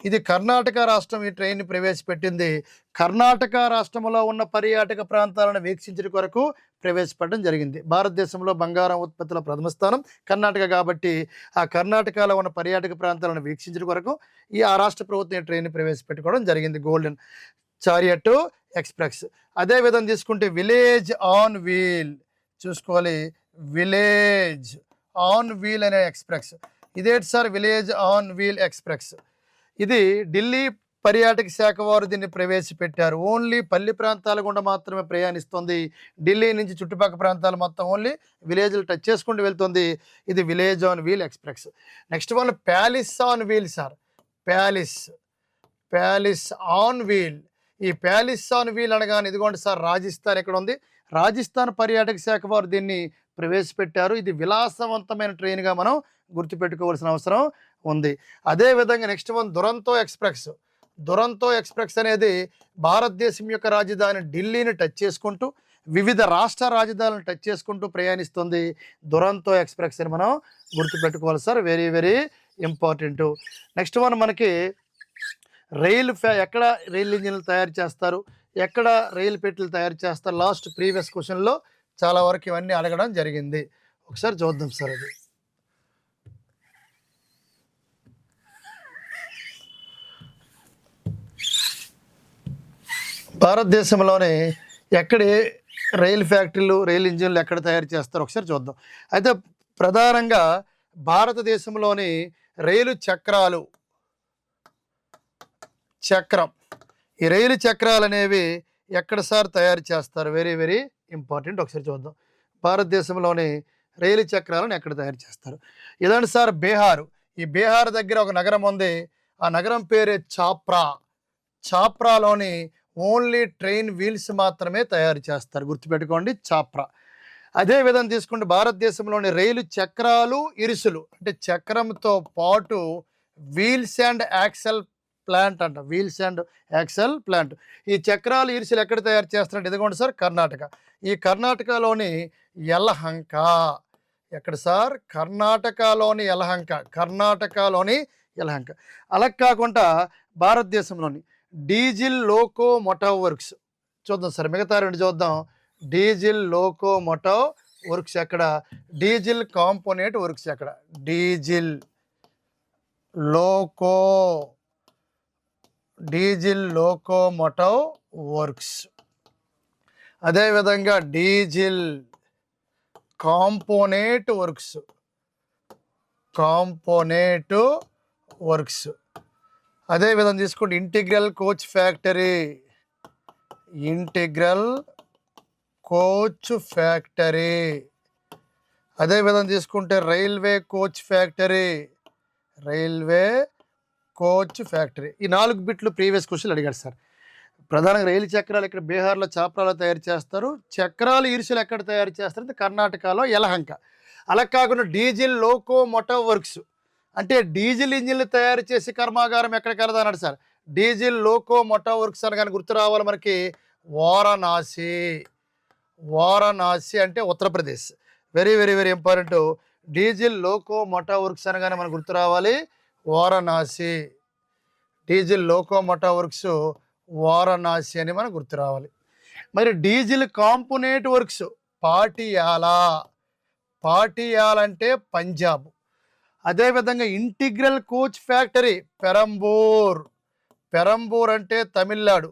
ఇది కర్ణాటక రాష్ట్రం ఈ ట్రైన్ ప్రవేశపెట్టింది. కర్ణాటక రాష్ట్రంలో ఉన్న పర్యాటక ప్రాంతాలను వీక్షించడం కొరకు ప్రవేశపెట్టడం జరిగింది. భారతదేశంలో బంగారం ఉత్పత్తిలో ప్రథమ స్థానం కర్ణాటక కాబట్టి ఆ కర్ణాటకలో ఉన్న పర్యాటక ప్రాంతాలను వీక్షించడం కొరకు ఆ రాష్ట్ర ప్రభుత్వం ఈ ట్రైన్ ప్రవేశపెట్టుకోవడం జరిగింది గోల్డెన్ చారియట్ ఎక్స్ప్రెస్. అదేవిధంగా తీసుకుంటే విలేజ్ ఆన్ వీల్ చూసుకోవాలి. విలేజ్ ఆన్ వీల్ అనే ఎక్స్ప్రెస్ ఇదేంటి sir? Village on wheel express ఇది ఢిల్లీ పర్యాటక శాఖ వారు దీన్ని ప్రవేశపెట్టారు. ఓన్లీ పల్లి ప్రాంతాల గుండా మాత్రమే ప్రయాణిస్తుంది. ఢిల్లీ నుంచి చుట్టుపక్కల ప్రాంతాలు మొత్తం ఓన్లీ విలేజ్లు టచ్ చేసుకుంటూ వెళ్తుంది. ఇది village on wheel express. Next one palace on wheel sir. Palace on wheel ఈ ప్యాలెస్ ఆన్ వీల్ అనగానే ఇదిగోండి సార్ రాజస్థాన్ ఎక్కడ ఉంది, రాజస్థాన్ పర్యాటక శాఖ వారు దీన్ని ప్రవేశపెట్టారు. ఇది విలాసవంతమైన ట్రైన్గా మనం గుర్తుపెట్టుకోవాల్సిన అవసరం ఉంది. అదేవిధంగా next one Duronto express. Duronto express అనేది భారతదేశం యొక్క రాజధాని ఢిల్లీని టచ్ చేసుకుంటూ వివిధ రాష్ట్ర రాజధానులను టచ్ చేసుకుంటూ ప్రయాణిస్తుంది. దురంతో ఎక్స్ప్రెస్ అని మనం గుర్తుపెట్టుకోవాలి sir, very very important. Next one మనకి ఎక్కడ రైలు ఇంజిన్లు తయారు చేస్తారు, ఎక్కడ రైలు పెట్టెలు తయారు చేస్తారు, లాస్ట్ ప్రీవియస్ క్వశ్చన్లో చాలా వరకు ఇవన్నీ అడగడం జరిగింది. ఒకసారి చూద్దాం సార్. అది భారతదేశంలోనే ఎక్కడ రైలు ఫ్యాక్టరీలు రైలు ఇంజిన్లు ఎక్కడ తయారు చేస్తారో ఒకసారి చూద్దాం. అయితే ప్రధానంగా భారతదేశంలోని రైలు చక్రం, ఈ రైలు చక్రాలు అనేవి ఎక్కడ సార్ తయారు చేస్తారు, వెరీ వెరీ ఇంపార్టెంట్. ఒకసారి చూద్దాం. భారతదేశంలోని రైలు చక్రాలను ఎక్కడ తయారు చేస్తారు. ఇదండి సార్ బీహారు. ఈ బీహార్ దగ్గర ఒక నగరం ఉంది, ఆ నగరం పేరే ఛాప్రా. ఛాప్రాలోని ఓన్లీ ట్రైన్ వీల్స్ మాత్రమే తయారు చేస్తారు, గుర్తుపెట్టుకోండి, ఛాప్రా. అదే విధంగా తీసుకుంటే భారతదేశంలోని రైలు చక్రాలు ఇరుసులు అంటే చక్రంతో పాటు వీల్స్ అండ్ యాక్సెల్ ప్లాంట్ అంట, వీల్స్ అండ్ యాక్సెల్ ప్లాంట్. ఈ చక్రాలు ఇరుసులు ఎక్కడ తయారు చేస్తారంటే ఇదిగోండి సార్ కర్ణాటక. ఈ కర్ణాటకలోని యలహంక. ఎక్కడ సార్, కర్ణాటకలోని యలహంక. అలా కాకుండా భారతదేశంలోని డీజిల్ లోకోమోటివ్ వర్క్స్ చూద్దాం సార్, మిగతా రెండు చూద్దాం. డీజిల్ లోకోమోటివ్ వర్క్స్ ఎక్కడ, డీజిల్ కాంపోనెంట్ వర్క్స్ ఎక్కడ, డీజిల్ లోకోమోటివ్ వర్క్స్. అదేవిధంగా డీజిల్ కాంపోనెంట్ వర్క్స్. అదేవిధంగా తీసుకుంటే ఇంటిగ్రల్ కోచ్ ఫ్యాక్టరీ. అదేవిధంగా తీసుకుంటే రైల్వే కోచ్ ఫ్యాక్టరీ. ఈ 4 బిట్లు ప్రీవియస్ క్వశ్చన్లు అడిగారు సార్. ప్రధానంగా రైలు చక్రాలు ఇక్కడ బీహార్లో ఛాప్రాలో తయారు చేస్తారు. చక్రాలు ఇరుసులు ఎక్కడ తయారు చేస్తారు, కర్ణాటకలో యలహంక. అలా కాకుండా డీజిల్ లోకోమోటివ్ వర్క్స్ అంటే డీజిల్ ఇంజిన్లు తయారు చేసి కర్మాగారం ఎక్కడికి వెళ్తానన్నాడు సార్, డీజిల్ లోకోమోటివ్ వర్క్స్ అనగానే గుర్తు రావాలి మనకి వారణాసి అంటే Uttar Pradesh. Very very very important. Diesel locomotive works అనగానే మనకు గుర్తు రావాలి Varanasi. Diesel locomotive works Varanasi అని మనకు గుర్తు రావాలి. మరి డీజిల్ కాంపోనెంట్ వర్క్స్ పాటియాలా అంటే పంజాబ్. అదేవిధంగా ఇంటిగ్రల్ కోచ్ ఫ్యాక్టరీ పెరంబూర్ అంటే Tamil Nadu.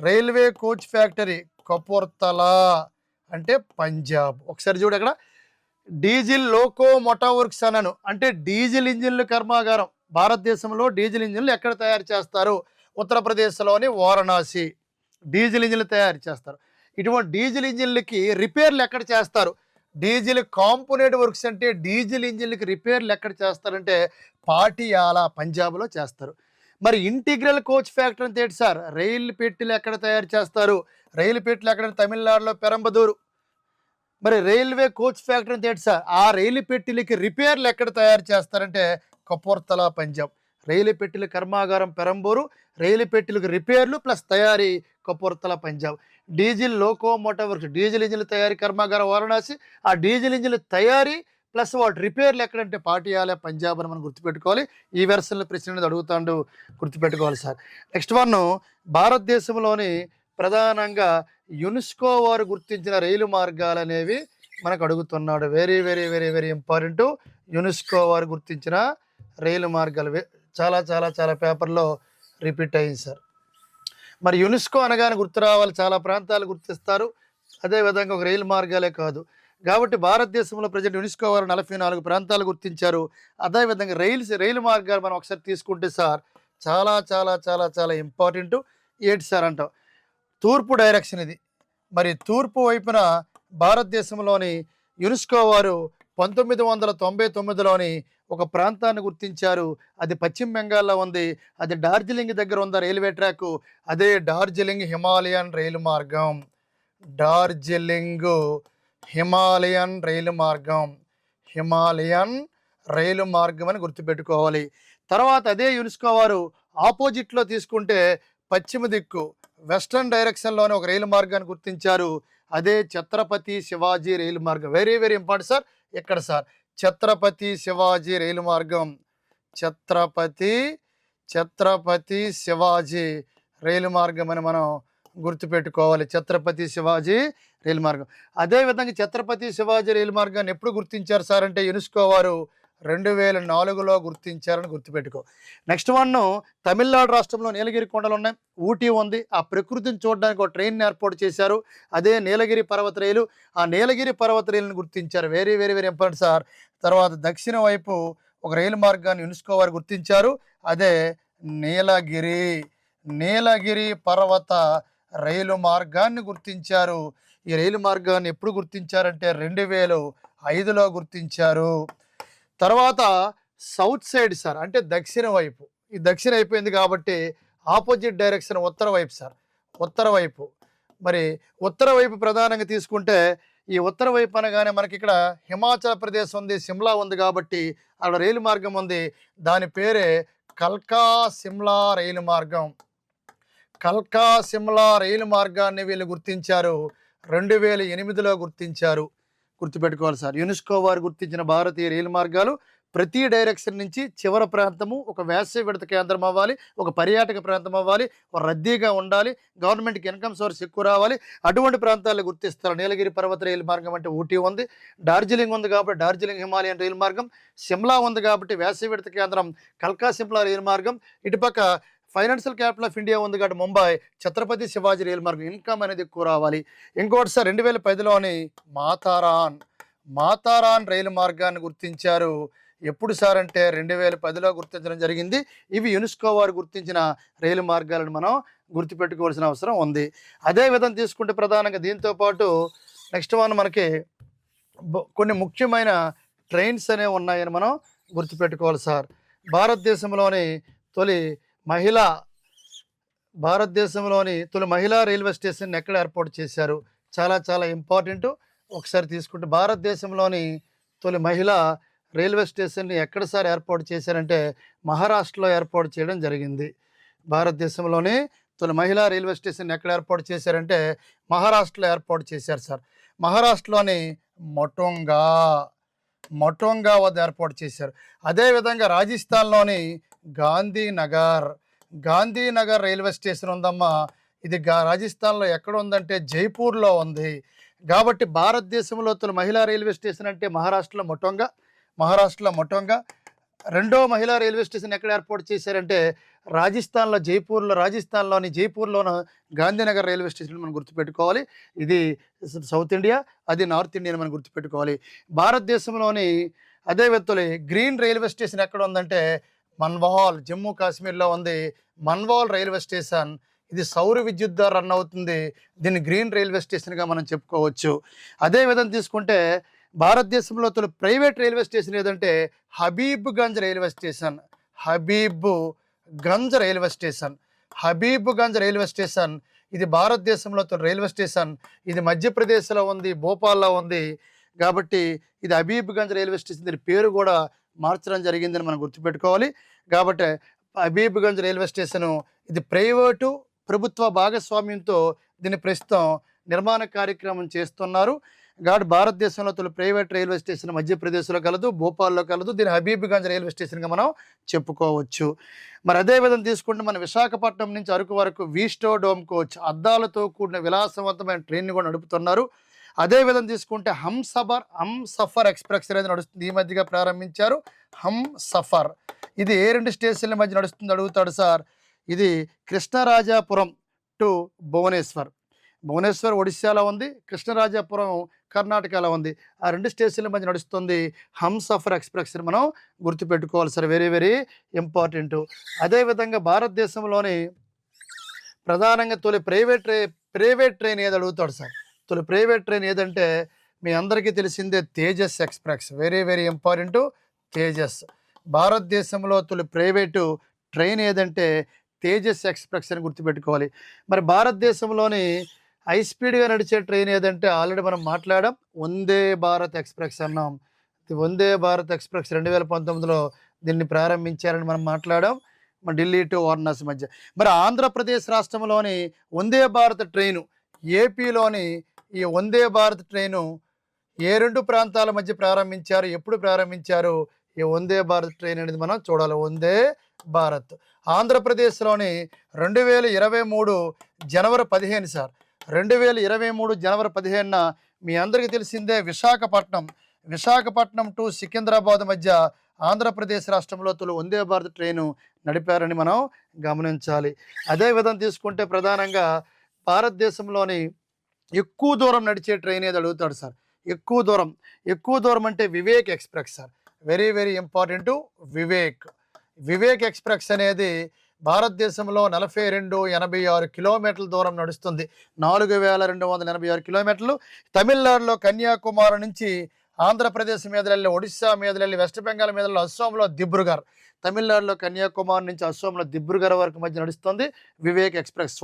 Railway coach factory Kapurthala అంటే పంజాబ్. ఒకసారి చూడు, అక్కడ డీజిల్ లోకోమోటివ్ వర్క్స్ అన్నాను అంటే డీజిల్ ఇంజిన్ల కర్మాగారం. భారతదేశంలో డీజిల్ ఇంజిన్లు ఎక్కడ తయారు చేస్తారు, ఉత్తరప్రదేశ్లోని వారణాసి డీజిల్ ఇంజిన్లు తయారు చేస్తారు. ఇటువంటి డీజిల్ ఇంజిన్లకి రిపేర్లు ఎక్కడ చేస్తారు, డీజిల్ కాంపోనెంట్ వర్క్స్ అంటే డీజిల్ ఇంజిన్లకి రిపేర్లు ఎక్కడ చేస్తారంటే పాటియాలా పంజాబ్లో చేస్తారు. మరి ఇంటిగ్రల్ కోచ్ ఫ్యాక్టరీ అంటే ఏంటి సార్, రైలు పెట్టెలు ఎక్కడ తయారు చేస్తారు, రైలు పెట్టెలు ఎక్కడ, తమిళనాడులో పెరంబదూరు. మరి రైల్వే కోచ్ ఫ్యాక్టరీ అంటే ఏంటి సార్, ఆ రైలు పెట్టెలకి రిపేర్లు ఎక్కడ తయారు చేస్తారంటే కపూర్తలా పంజాబ్. రైలు పెట్టెల కర్మాగారం పెరంబూరు, రైలు పెట్టెలకు రిపేర్లు ప్లస్ తయారీ Kapurthala Punjab. Diesel locomotive works diesel ఇంజిన్ల తయారీ కర్మాగారం వారణాసి. ఆ డీజిల్ ఇంజిన్ల తయారీ ప్లస్ వాటి రిపేర్లు ఎక్కడంటే పాటియాలా పంజాబ్ అని మనం గుర్తుపెట్టుకోవాలి. ఈ వెర్షన్లో ప్రశ్న అనేది అడుగుతాడు, గుర్తుపెట్టుకోవాలి సార్. నెక్స్ట్ వన్, భారతదేశంలోని ప్రధానంగా యునెస్కో వారు గుర్తించిన రైలు మార్గాలు అనేవి మనకు అడుగుతున్నాడు. Very very very very important. UNESCO వారు గుర్తించిన రైలు మార్గాలు చాలా చాలా చాలా పేపర్లో రిపీట్ అయ్యింది సార్. మరి యునెస్కో అనగానే గుర్తు రావాలి, చాలా ప్రాంతాలు గుర్తిస్తారు. అదేవిధంగా ఒక రైలు మార్గాలే కాదు కాబట్టి భారతదేశంలో ప్రజెంట్ యునెస్కో వారు 44 ప్రాంతాలు గుర్తించారు. అదేవిధంగా రైలు మార్గాలు మనం ఒకసారి తీసుకుంటే సార్ చాలా చాలా చాలా చాలా ఇంపార్టెంట్. ఏంటి సార్ అంటాం, తూర్పు డైరెక్షన్ ఇది. మరి తూర్పు వైపున భారతదేశంలోని యునెస్కో వారు 1999లోని ఒక ప్రాంతాన్ని గుర్తించారు. అది పశ్చిమ బెంగాల్లో ఉంది. అది డార్జిలింగ్ దగ్గర ఉంది రైల్వే ట్రాక్. అదే డార్జిలింగ్ హిమాలయన్ రైలు మార్గం. డార్జిలింగ్ హిమాలయన్ రైలు మార్గం. హిమాలయన్ రైలు మార్గం అని గుర్తుపెట్టుకోవాలి. తర్వాత అదే యునెస్కో వారు ఆపోజిట్లో తీసుకుంటే పశ్చిమ దిక్కు వెస్టర్న్ డైరెక్షన్లోనే ఒక రైలు మార్గాన్ని గుర్తించారు. అదే ఛత్రపతి శివాజీ రైలు మార్గం. Very very important sir. ఎక్కడ సార్? ఛత్రపతి శివాజీ రైలు మార్గం. ఛత్రపతి శివాజీ రైలు మార్గం అని మనం గుర్తుపెట్టుకోవాలి. ఛత్రపతి శివాజీ రైలు మార్గం. అదేవిధంగా ఛత్రపతి శివాజీ రైలు మార్గాన్ని ఎప్పుడు గుర్తించారు సార్ అంటే యునెస్కో వారు 2004లో గుర్తించారని గుర్తుపెట్టుకో. నెక్స్ట్ వన్, తమిళనాడు రాష్ట్రంలో నీలగిరి కొండలు ఉన్నాయి, ఊటీ ఉంది. ఆ ప్రకృతిని చూడడానికి ఒక ట్రైన్ ఏర్పాటు చేశారు. అదే నీలగిరి పర్వత రైలు. ఆ నీలగిరి పర్వత రైలుని గుర్తించారు. Very very very important sir. తర్వాత దక్షిణ వైపు ఒక రైలు మార్గాన్ని యునెస్కో వారు గుర్తించారు. అదే నీలగిరి పర్వత రైలు మార్గాన్ని గుర్తించారు. ఈ రైలు మార్గాన్ని ఎప్పుడు గుర్తించారంటే 2005లో గుర్తించారు. తర్వాత సౌత్ సైడ్ సార్, అంటే దక్షిణ వైపు. ఈ దక్షిణ అయిపోయింది కాబట్టి ఆపోజిట్ డైరెక్షన్ ఉత్తర వైపు సార్. ఉత్తర వైపు, మరి ఉత్తర వైపు ప్రధానంగా తీసుకుంటే ఈ ఉత్తర వైపు అనగానే మనకి ఇక్కడ హిమాచల్ ప్రదేశ్ ఉంది, సిమ్లా ఉంది కాబట్టి అక్కడ రైలు మార్గం ఉంది. దాని పేరే కల్కా సిమ్లా రైలు మార్గం. కల్కా సిమ్లా రైలు మార్గాన్ని వీళ్ళు గుర్తించారు. 2008లో గుర్తించారు. గుర్తుపెట్టుకోవాలి సార్. యునెస్కో వారు గుర్తించిన భారతీయ రైలు మార్గాలు ప్రతి డైరెక్షన్ నుంచి చివరి ప్రాంతము ఒక వేసవి విడత కేంద్రం అవ్వాలి, ఒక పర్యాటక ప్రాంతం అవ్వాలి, ఒక రద్దీగా ఉండాలి, గవర్నమెంట్కి ఇన్కమ్ సోర్స్ ఎక్కువ రావాలి. అటువంటి ప్రాంతాల్లో గుర్తిస్తారు. నీలగిరి పర్వత రైలు మార్గం అంటే ఊటీ ఉంది, డార్జిలింగ్ ఉంది కాబట్టి డార్జిలింగ్ హిమాలయన్ రైలు మార్గం, సిమ్లా ఉంది కాబట్టి వేసవి విడత కేంద్రం కల్కా సిమ్లా రైలు మార్గం, ఇటుపక్క ఫైనాన్షియల్ క్యాపిటల్ ఆఫ్ ఇండియా ఉంది కాబట్టి ముంబై ఛత్రపతి శివాజీ రైలు మార్గం, ఇన్కమ్ అనేది ఎక్కువ రావాలి. ఇంకోటి సార్ 2010లోని మాతారాన్ రైలు మార్గాన్ని గుర్తించారు. ఎప్పుడు సార్ అంటే 2010లో గుర్తించడం జరిగింది. ఇవి యునెస్కో వారు గుర్తించిన రైలు మార్గాలను మనం గుర్తుపెట్టుకోవాల్సిన అవసరం ఉంది. అదే విధంగా తీసుకుంటే ప్రధానంగా దీంతో పాటు నెక్స్ట్ వన్ మనకి కొన్ని ముఖ్యమైన ట్రైన్స్ అనేవి ఉన్నాయని మనం గుర్తుపెట్టుకోవాలి సార్. భారతదేశంలోని తొలి మహిళా రైల్వే స్టేషన్ ఎక్కడ ఏర్పాటు చేశారు? చాలా చాలా ఇంపార్టెంట్. ఒకసారి తీసుకుంటే భారతదేశంలోని తొలి మహిళా రైల్వే స్టేషన్ని ఎక్కడ సార్ ఏర్పాటు చేశారంటే మహారాష్ట్రలో ఏర్పాటు చేయడం జరిగింది. భారతదేశంలోని తొలి మహిళా రైల్వే స్టేషన్ ఎక్కడ ఏర్పాటు చేశారంటే మహారాష్ట్రలో ఏర్పాటు చేశారు సార్. మహారాష్ట్రలోని మొటోంగా వద్ద ఏర్పాటు చేశారు. అదేవిధంగా రాజస్థాన్లోని గాంధీనగర్ రైల్వే స్టేషన్ ఉందమ్మా. ఇది రాజస్థాన్లో ఎక్కడ ఉందంటే జైపూర్లో ఉంది. కాబట్టి భారతదేశంలో తొలి మహిళా రైల్వే స్టేషన్ అంటే మహారాష్ట్రలో మొటోంగా. రెండో మహిళా రైల్వే స్టేషన్ ఎక్కడ ఏర్పాటు చేశారంటే రాజస్థాన్లోని జైపూర్లోని గాంధీనగర్ రైల్వే స్టేషన్ మనం గుర్తుపెట్టుకోవాలి. ఇది సౌత్ ఇండియా, అది నార్త్ ఇండియా మనం గుర్తుపెట్టుకోవాలి. భారతదేశంలోని అదే తొలి గ్రీన్ రైల్వే స్టేషన్ ఎక్కడ ఉందంటే మన్వాల్, జమ్మూ కాశ్మీర్లో ఉంది. మన్వాల్ రైల్వే స్టేషన్ ఇది సౌర విద్యుత్ ద్వారా రన్ అవుతుంది. దీన్ని గ్రీన్ రైల్వే స్టేషన్గా మనం చెప్పుకోవచ్చు. అదేవిధంగా తీసుకుంటే భారతదేశంలో తొలి ప్రైవేట్ రైల్వే స్టేషన్ ఏదంటే హబీబ్గంజ్ రైల్వే స్టేషన్. ఇది భారతదేశంలో తొలి రైల్వే స్టేషన్. ఇది మధ్యప్రదేశ్లో ఉంది, భోపాల్లో ఉంది. కాబట్టి ఇది హబీబ్గంజ్ రైల్వే స్టేషన్. దీని పేరు కూడా మార్చడం జరిగిందని మనం గుర్తుపెట్టుకోవాలి. కాబట్టి హబీబ్గంజ్ రైల్వే స్టేషను ఇది ప్రైవేటు ప్రభుత్వ భాగస్వామ్యంతో దీన్ని ప్రస్తుతం నిర్మాణ కార్యక్రమం చేస్తున్నారు. కాబట్టి భారతదేశంలో తొలి ప్రైవేట్ రైల్వే స్టేషన్ మధ్యప్రదేశ్లో కలదు, భోపాల్లో కలదు. దీన్ని హబీబ్గంజ్ రైల్వే స్టేషన్గా మనం చెప్పుకోవచ్చు. మరి అదేవిధంగా తీసుకుంటే మన విశాఖపట్నం నుంచి అరకు వరకు వీస్టోడోమ్ కోచ్ అద్దాలతో కూడిన విలాసవంతమైన ట్రైన్ని కూడా నడుపుతున్నారు. అదేవిధంగా తీసుకుంటే హంసఫర్ ఎక్స్ప్రెస్ అనేది నడుస్తుంది. ఈ మధ్యగా ప్రారంభించారు హంసఫర్. ఇది ఏ రెండు స్టేషన్ల మధ్య నడుస్తుంది అడుగుతాడు సార్. ఇది కృష్ణరాజాపురం టు భువనేశ్వర్ ఒడిశాలో ఉంది, కృష్ణరాజాపురం కర్ణాటకలో ఉంది. ఆ రెండు స్టేషన్ల మధ్య నడుస్తుంది హంసఫర్ ఎక్స్ప్రెస్ అని మనం గుర్తుపెట్టుకోవాలి సార్. Very very important. అదేవిధంగా భారతదేశంలోని ప్రధానంగా తొలి ప్రైవేట్ ట్రైన్ ఏది అడుగుతాడు సార్. తొలి ప్రైవేట్ ట్రైన్ ఏదంటే మీ అందరికీ తెలిసిందే Tejas express. Very very important. Tejas భారతదేశంలో తొలి ప్రైవేటు ట్రైన్ ఏదంటే తేజస్ ఎక్స్‌ప్రెస్ అని గుర్తుపెట్టుకోవాలి. మరి భారతదేశంలోని హై స్పీడ్‌గా నడిచే ట్రైన్ ఏదంటే ఆల్రెడీ మనం మాట్లాడాం. వందే భారత్ ఎక్స్‌ప్రెస్ అన్నాం. వందే భారత్ ఎక్స్‌ప్రెస్ 2019లో దీన్ని ప్రారంభించారని మనం మాట్లాడాం. ఢిల్లీ టు వారణాసి మధ్య. మరి ఆంధ్రప్రదేశ్ రాష్ట్రంలోని వందే భారత్ ట్రైను ఏపీలోని ఈ వందే భారత్ ట్రైను ఏ 2 ప్రాంతాల మధ్య ప్రారంభించారు? ఎప్పుడు ప్రారంభించారు? ఈ వందే భారత్ ట్రైన్ అనేది మనం చూడాలి. వందే భారత్ ఆంధ్రప్రదేశ్‌లోని 2023 జనవరి 15 సార్. 2023 జనవరి 15న మీ అందరికీ తెలిసిందే విశాఖపట్నం టు సికింద్రాబాద్ మధ్య ఆంధ్రప్రదేశ్ రాష్ట్రంలో తొలి వందే భారత్ ట్రైను నడిపారని మనం గమనించాలి. అదే విధంగా తీసుకుంటే ప్రధానంగా భారతదేశంలోని ఎక్కువ దూరం నడిచే ట్రైన్ ఏది అడుగుతాడు సార్. ఎక్కువ దూరం అంటే Vivek express sir. Very very important. Vivek express అనేది భారతదేశంలో 4286 కిలోమీటర్ల దూరం నడుస్తుంది. 4286 కిలోమీటర్లు. తమిళనాడులో కన్యాకుమారి నుంచి ఆంధ్రప్రదేశ్ మీదలెళ్ళి, ఒడిస్సా మీదలెళ్ళి, వెస్ట్ బెంగాల్ మీదలెళ్ళి, అస్సాంలో దిబ్రూగఢ్, తమిళనాడులో కన్యాకుమారి నుంచి అస్సాంలో దిబ్రూగఢ్ వరకు మధ్య నడుస్తుంది వివేక్ ఎక్స్‌ప్రెస్.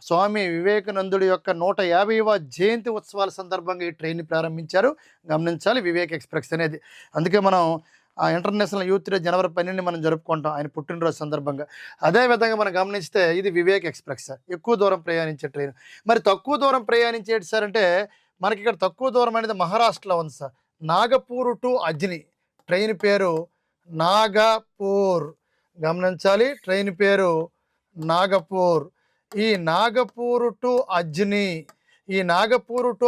స్వామి వివేకానందుడి యొక్క 150వ జయంతి ఉత్సవాల సందర్భంగా ఈ ట్రైన్ని ప్రారంభించారు. గమనించాలి వివేక్ ఎక్స్‌ప్రెస్ అనేది. అందుకే మనం ఇంటర్నేషనల్ యూత్ డే జనవరి 12 మనం జరుపుకుంటాం ఆయన పుట్టినరోజు సందర్భంగా. అదేవిధంగా మనం గమనిస్తే ఇది వివేక్ ఎక్స్‌ప్రెస్ సార్. ఎక్కువ దూరం ప్రయాణించే ట్రైన్. మరి తక్కువ దూరం ప్రయాణించేటి సార్ అంటే మనకి ఇక్కడ తక్కువ దూరం అనేది మహారాష్ట్రలో ఉంది sir. Nagpur to Ajni train పేరు నాగపూర్. గమనించాలి ట్రైన్ పేరు నాగపూర్. ఈ నాగపూర్ టు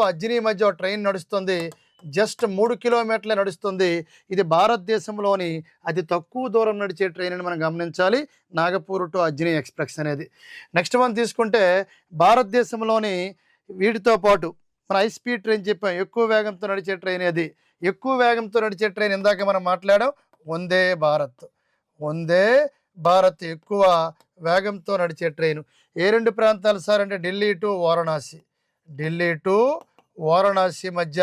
అజ్ని మధ్య ట్రైన్ నడుస్తుంది. జస్ట్ 3 కిలోమీటర్లే నడుస్తుంది. ఇది భారతదేశంలోని అతి తక్కువ దూరం నడిచే ట్రైన్ అని మనం గమనించాలి. నాగపూర్ టు అజ్ని ఎక్స్‌ప్రెస్ అనేది. నెక్స్ట్ వన్ తీసుకుంటే భారతదేశంలోని వీటితో పాటు మన హై స్పీడ్ ట్రైన్ చెప్పాం. ఎక్కువ వేగంతో నడిచే ట్రైన్ ఏది? ఎక్కువ వేగంతో నడిచే ట్రైన్ ఇందాక మనం మాట్లాడాం వందే భారత్ ఎక్కువ వేగంతో నడిచే ట్రైను. ఏ 2 ప్రాంతాలు సార్ అంటే ఢిల్లీ టు వారణాసి మధ్య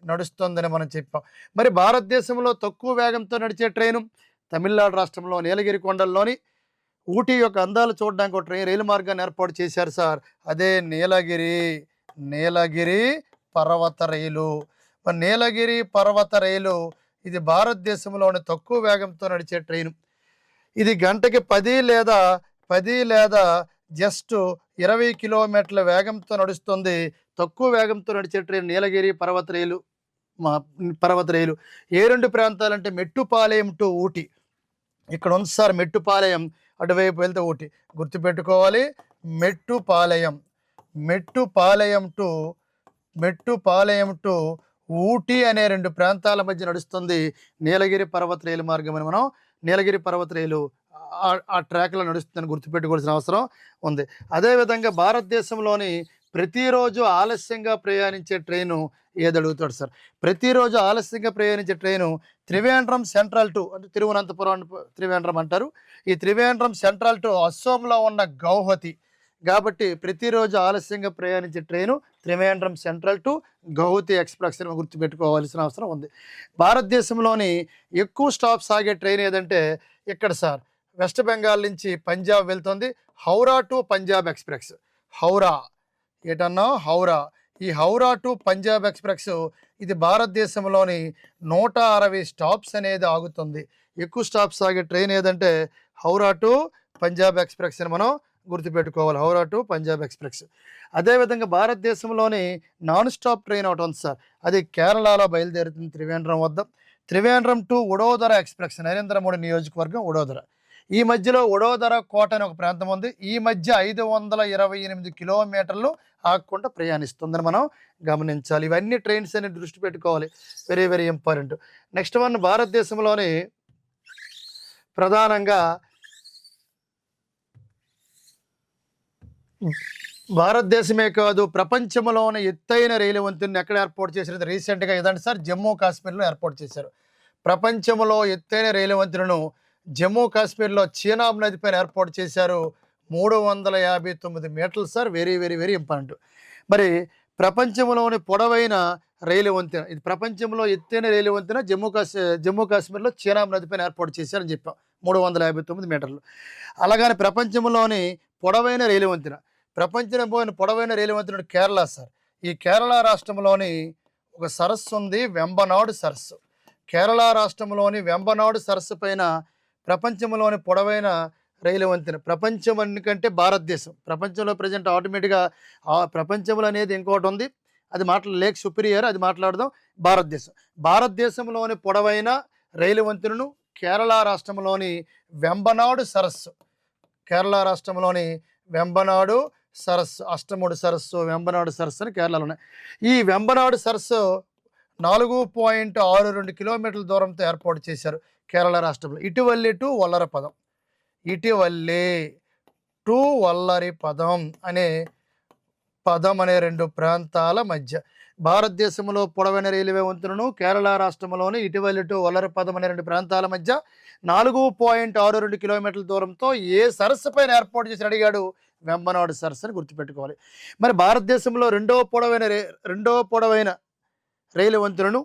నడుస్తుందని మనం చెప్పాం. మరి భారతదేశంలో తక్కువ వేగంతో నడిచే ట్రైను తమిళనాడు రాష్ట్రంలో నీలగిరి కొండల్లోని ఊటీ యొక్క అందాలు చూడడానికి ఒక రైలు మార్గాన్ని ఏర్పాటు చేశారు సార్. అదే నీలగిరి పర్వత రైలు. మరి నీలగిరి పర్వత రైలు ఇది భారతదేశంలోని తక్కువ వేగంతో నడిచే ట్రైను. ఇది గంటకి 10 లేదా జస్ట్ 20 కిలోమీటర్ల వేగంతో నడుస్తుంది. తక్కువ వేగంతో నడిచే ట్రైన్ నీలగిరి పర్వత రైలు. ఏ 2 ప్రాంతాలంటే మెట్టుపాలెం టు ఊటీ. ఇక్కడ ఉంది సార్ మెట్టుపాలెం, అటువైపు వెళ్తే ఊటీ. గుర్తుపెట్టుకోవాలి మెట్టుపాలెం టు ఊటీ అనే 2 ప్రాంతాల మధ్య నడుస్తుంది నీలగిరి పర్వత రైలు మార్గం అని మనం నీలగిరి పర్వత రైలు ఆ ట్రాక్లో నడుస్తుందని గుర్తుపెట్టుకోవాల్సిన అవసరం ఉంది. అదేవిధంగా భారతదేశంలోని ప్రతిరోజు ఆలస్యంగా ప్రయాణించే ట్రైను ఏది అడుగుతాడు సార్. ప్రతిరోజు ఆలస్యంగా ప్రయాణించే ట్రైను త్రివేంద్రం సెంట్రల్ టు అంటే తిరువనంతపురం త్రివేంద్రం అంటారు. ఈ త్రివేంద్రం సెంట్రల్ టు అస్సాంలో ఉన్న గౌహతి. కాబట్టి ప్రతిరోజు ఆలస్యంగా ప్రయాణించే train Trivandrum central to Guwahati express అని గుర్తుపెట్టుకోవాల్సిన అవసరం ఉంది. భారతదేశంలోని ఎక్కువ స్టాప్స్ ఆగే ట్రైన్ ఏదంటే ఇక్కడ సార్ వెస్ట్ బెంగాల్ నుంచి పంజాబ్ వెళ్తుంది. Howrah to Punjab express. హౌరా ఈ హౌరా టు పంజాబ్ ఎక్స్‌ప్రెస్ ఇది భారతదేశంలోని 160 స్టాప్స్ అనేది ఆగుతుంది. ఎక్కువ స్టాప్స్ ఆగే ట్రైన్ ఏదంటే హౌరా టు పంజాబ్ ఎక్స్‌ప్రెస్ అని మనం గుర్తుపెట్టుకోవాలి. Howrah to Punjab express. అదేవిధంగా భారతదేశంలోని నాన్ స్టాప్ ట్రైన్ ఒకటి ఉంది సార్. అది కేరళలో బయలుదేరుతుంది త్రివేంద్రం టు వడోదర ఎక్స్‌ప్రెస్. నరేంద్ర మోడీ నియోజకవర్గం వడోదర. ఈ మధ్యలో వడోదర కోట అని ఒక ప్రాంతం ఉంది. ఈ మధ్య 528 కిలోమీటర్లు ఆగకుండా ప్రయాణిస్తుందని మనం గమనించాలి. ఇవన్నీ ట్రైన్స్ అని దృష్టి పెట్టుకోవాలి. Very very important. Next one భారతదేశంలోని ప్రధానంగా భారతదేశమే కాదు ప్రపంచంలోని ఎత్తైన రైలు వంతెనను ఎక్కడ ఏర్పాటు చేసినది రీసెంట్గా ఏదంటే సార్ జమ్మూ కాశ్మీర్లో ఏర్పాటు చేశారు. ప్రపంచంలో ఎత్తైన రైలు వంతెనను జమ్మూ కాశ్మీర్లో చీనాబ్ నది పైన ఏర్పాటు చేశారు. 359 మీటర్లు sir. Very very very important. మరి ప్రపంచంలోని పొడవైన రైలు వంతెన, ఇది ప్రపంచంలో ఎత్తైన రైలు వంతెన జమ్మూ కాశ్మీర్లో చీనాబ్ నదిపైన ఏర్పాటు చేశారని చెప్పాం, 359 మీటర్లు. అలాగని ప్రపంచంలోని పొడవైన రైలు వంతెన, ప్రపంచంలోని పొడవైన రైలు వంతెన కేరళ సార్. ఈ కేరళ రాష్ట్రంలోని ఒక సరస్సు ఉంది, వెంబనాడు సరస్సు. కేరళ రాష్ట్రంలోని వెంబనాడు సరస్సు పైన ప్రపంచంలోని పొడవైన రైలు వంతెన. ప్రపంచం ఎందుకంటే భారతదేశం, ప్రపంచంలో ప్రజెంట్ ఆటోమేటిక్గా ప్రపంచంలో అనేది ఇంకోటి ఉంది, అది లేక్ సుపీరియర్, అది మాట్లాడదాం. భారతదేశంలోని పొడవైన రైలు వంతెనను కేరళ రాష్ట్రంలోని వెంబనాడు సరస్సు, కేరళ రాష్ట్రంలోని వెంబనాడు సరస్సు, అష్టముడు సరస్సు, వెంబనాడు సరస్సు అని కేరళలో ఉన్నాయి. ఈ వెంబనాడు సరస్సు 4.62 కిలోమీటర్ల దూరంతో ఏర్పాటు చేశారు కేరళ రాష్ట్రంలో. ఇటీవల్లి టు వల్లరపదం, ఇటీవల్లి టు వల్లరిపదం అనే పదం అనే 2 ప్రాంతాల మధ్య. భారతదేశంలో పొడవైన రైల్వే వంతెనను కేరళ రాష్ట్రంలోని ఇటీవల్లి టు వల్లరిపదం అనే 2 ప్రాంతాల మధ్య 4.62 కిలోమీటర్ల దూరంతో ఏ సరస్సు పైన ఏర్పాటు చేసి అడిగాడు? వెంబనాడు సరస్సు అని గుర్తుపెట్టుకోవాలి. మరి భారతదేశంలో రెండో పొడవైన రైలు వంతెనను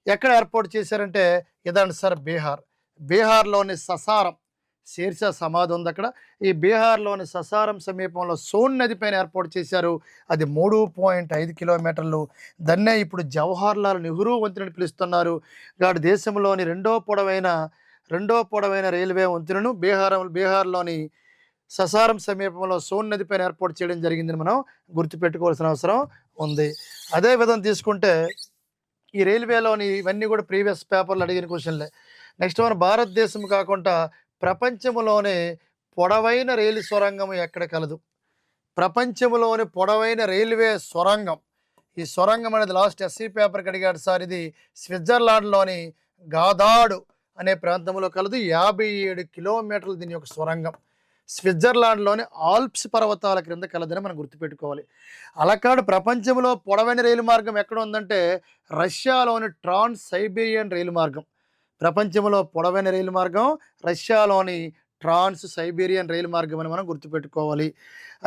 ఎక్కడ ఏర్పాటు చేశారంటే ఇదండి సార్, బీహార్లోని ససారం, శీర్ష సమాధి ఉంది అక్కడ. ఈ బీహార్లోని ససారం సమీపంలో సోన్ నది పైన ఏర్పాటు చేశారు. అది 3.5 కిలోమీటర్లు. దాన్నే ఇప్పుడు జవహర్లాల్ నెహ్రూ వంతెనని పిలుస్తున్నారు. గాడు దేశంలోని రెండో పొడవైన రైల్వే వంతెనను బీహార్లోని ససారం సమీపంలో సోన్ నది పైన ఏర్పాటు చేయడం జరిగిందని మనం గుర్తుపెట్టుకోవాల్సిన అవసరం ఉంది. అదే విధంగా తీసుకుంటే ఈ రైల్వేలోని ఇవన్నీ కూడా ప్రీవియస్ పేపర్లు అడిగిన క్వశ్చన్లే. నెక్స్ట్ మన భారతదేశం కాకుండా ప్రపంచంలోనే పొడవైన రైలు సొరంగం ఎక్కడ కలదు? ప్రపంచంలోని పొడవైన రైల్వే సొరంగం, ఈ సొరంగం అనేది లాస్ట్ ఎస్సీ పేపర్కి అడిగాడు సార్. ఇది స్విట్జర్లాండ్లోని గాదాడు అనే ప్రాంతంలో కలదు. 57 కిలోమీటర్లు దీని యొక్క సొరంగం. స్విట్జర్లాండ్లోని ఆల్ప్స్ పర్వతాల క్రింద కలదని మనం గుర్తుపెట్టుకోవాలి. అలకాడు ప్రపంచంలో పొడవైన రైలు మార్గం ఎక్కడ ఉందంటే రష్యాలోని ట్రాన్స్ సైబీరియన్ రైలు మార్గం. ప్రపంచంలో పొడవైన రైలు మార్గం రష్యాలోని ట్రాన్స్ సైబీరియన్ రైలు మార్గం అని మనం గుర్తుపెట్టుకోవాలి.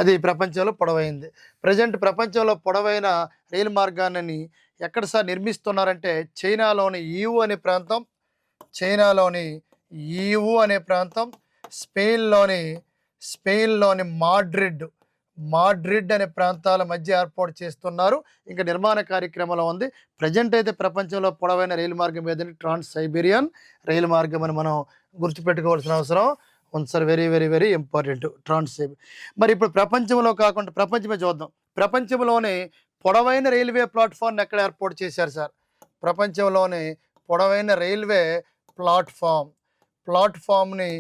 అది ప్రపంచంలో పొడవైంది. ప్రజెంట్ ప్రపంచంలో పొడవైన రైలు మార్గాన్ని ఎక్కడ సార్ నిర్మిస్తున్నారంటే చైనాలోని ఈవు అనే ప్రాంతం, స్పెయిన్లోని మాడ్రిడ్ అనే ప్రాంతాల మధ్య ఏర్పాటు చేస్తున్నారు. ఇంకా నిర్మాణ కార్యక్రమంలో ఉంది. ప్రజెంట్ అయితే ప్రపంచంలో పొడవైన రైలు మార్గం ఏదంటే ట్రాన్స్ సైబీరియన్ రైలు మార్గం అని మనం గుర్తుపెట్టుకోవాల్సిన అవసరం ఉంది sir. Very very very important trans Siberian. మరి ఇప్పుడు ప్రపంచంలో కాకుండా ప్రపంచమే చూద్దాం. ప్రపంచంలోనే పొడవైన రైల్వే ప్లాట్ఫామ్ ఎక్కడ ఏర్పాటు చేశారు సార్? ప్రపంచంలోనే పొడవైన రైల్వే ప్లాట్ఫామ్ని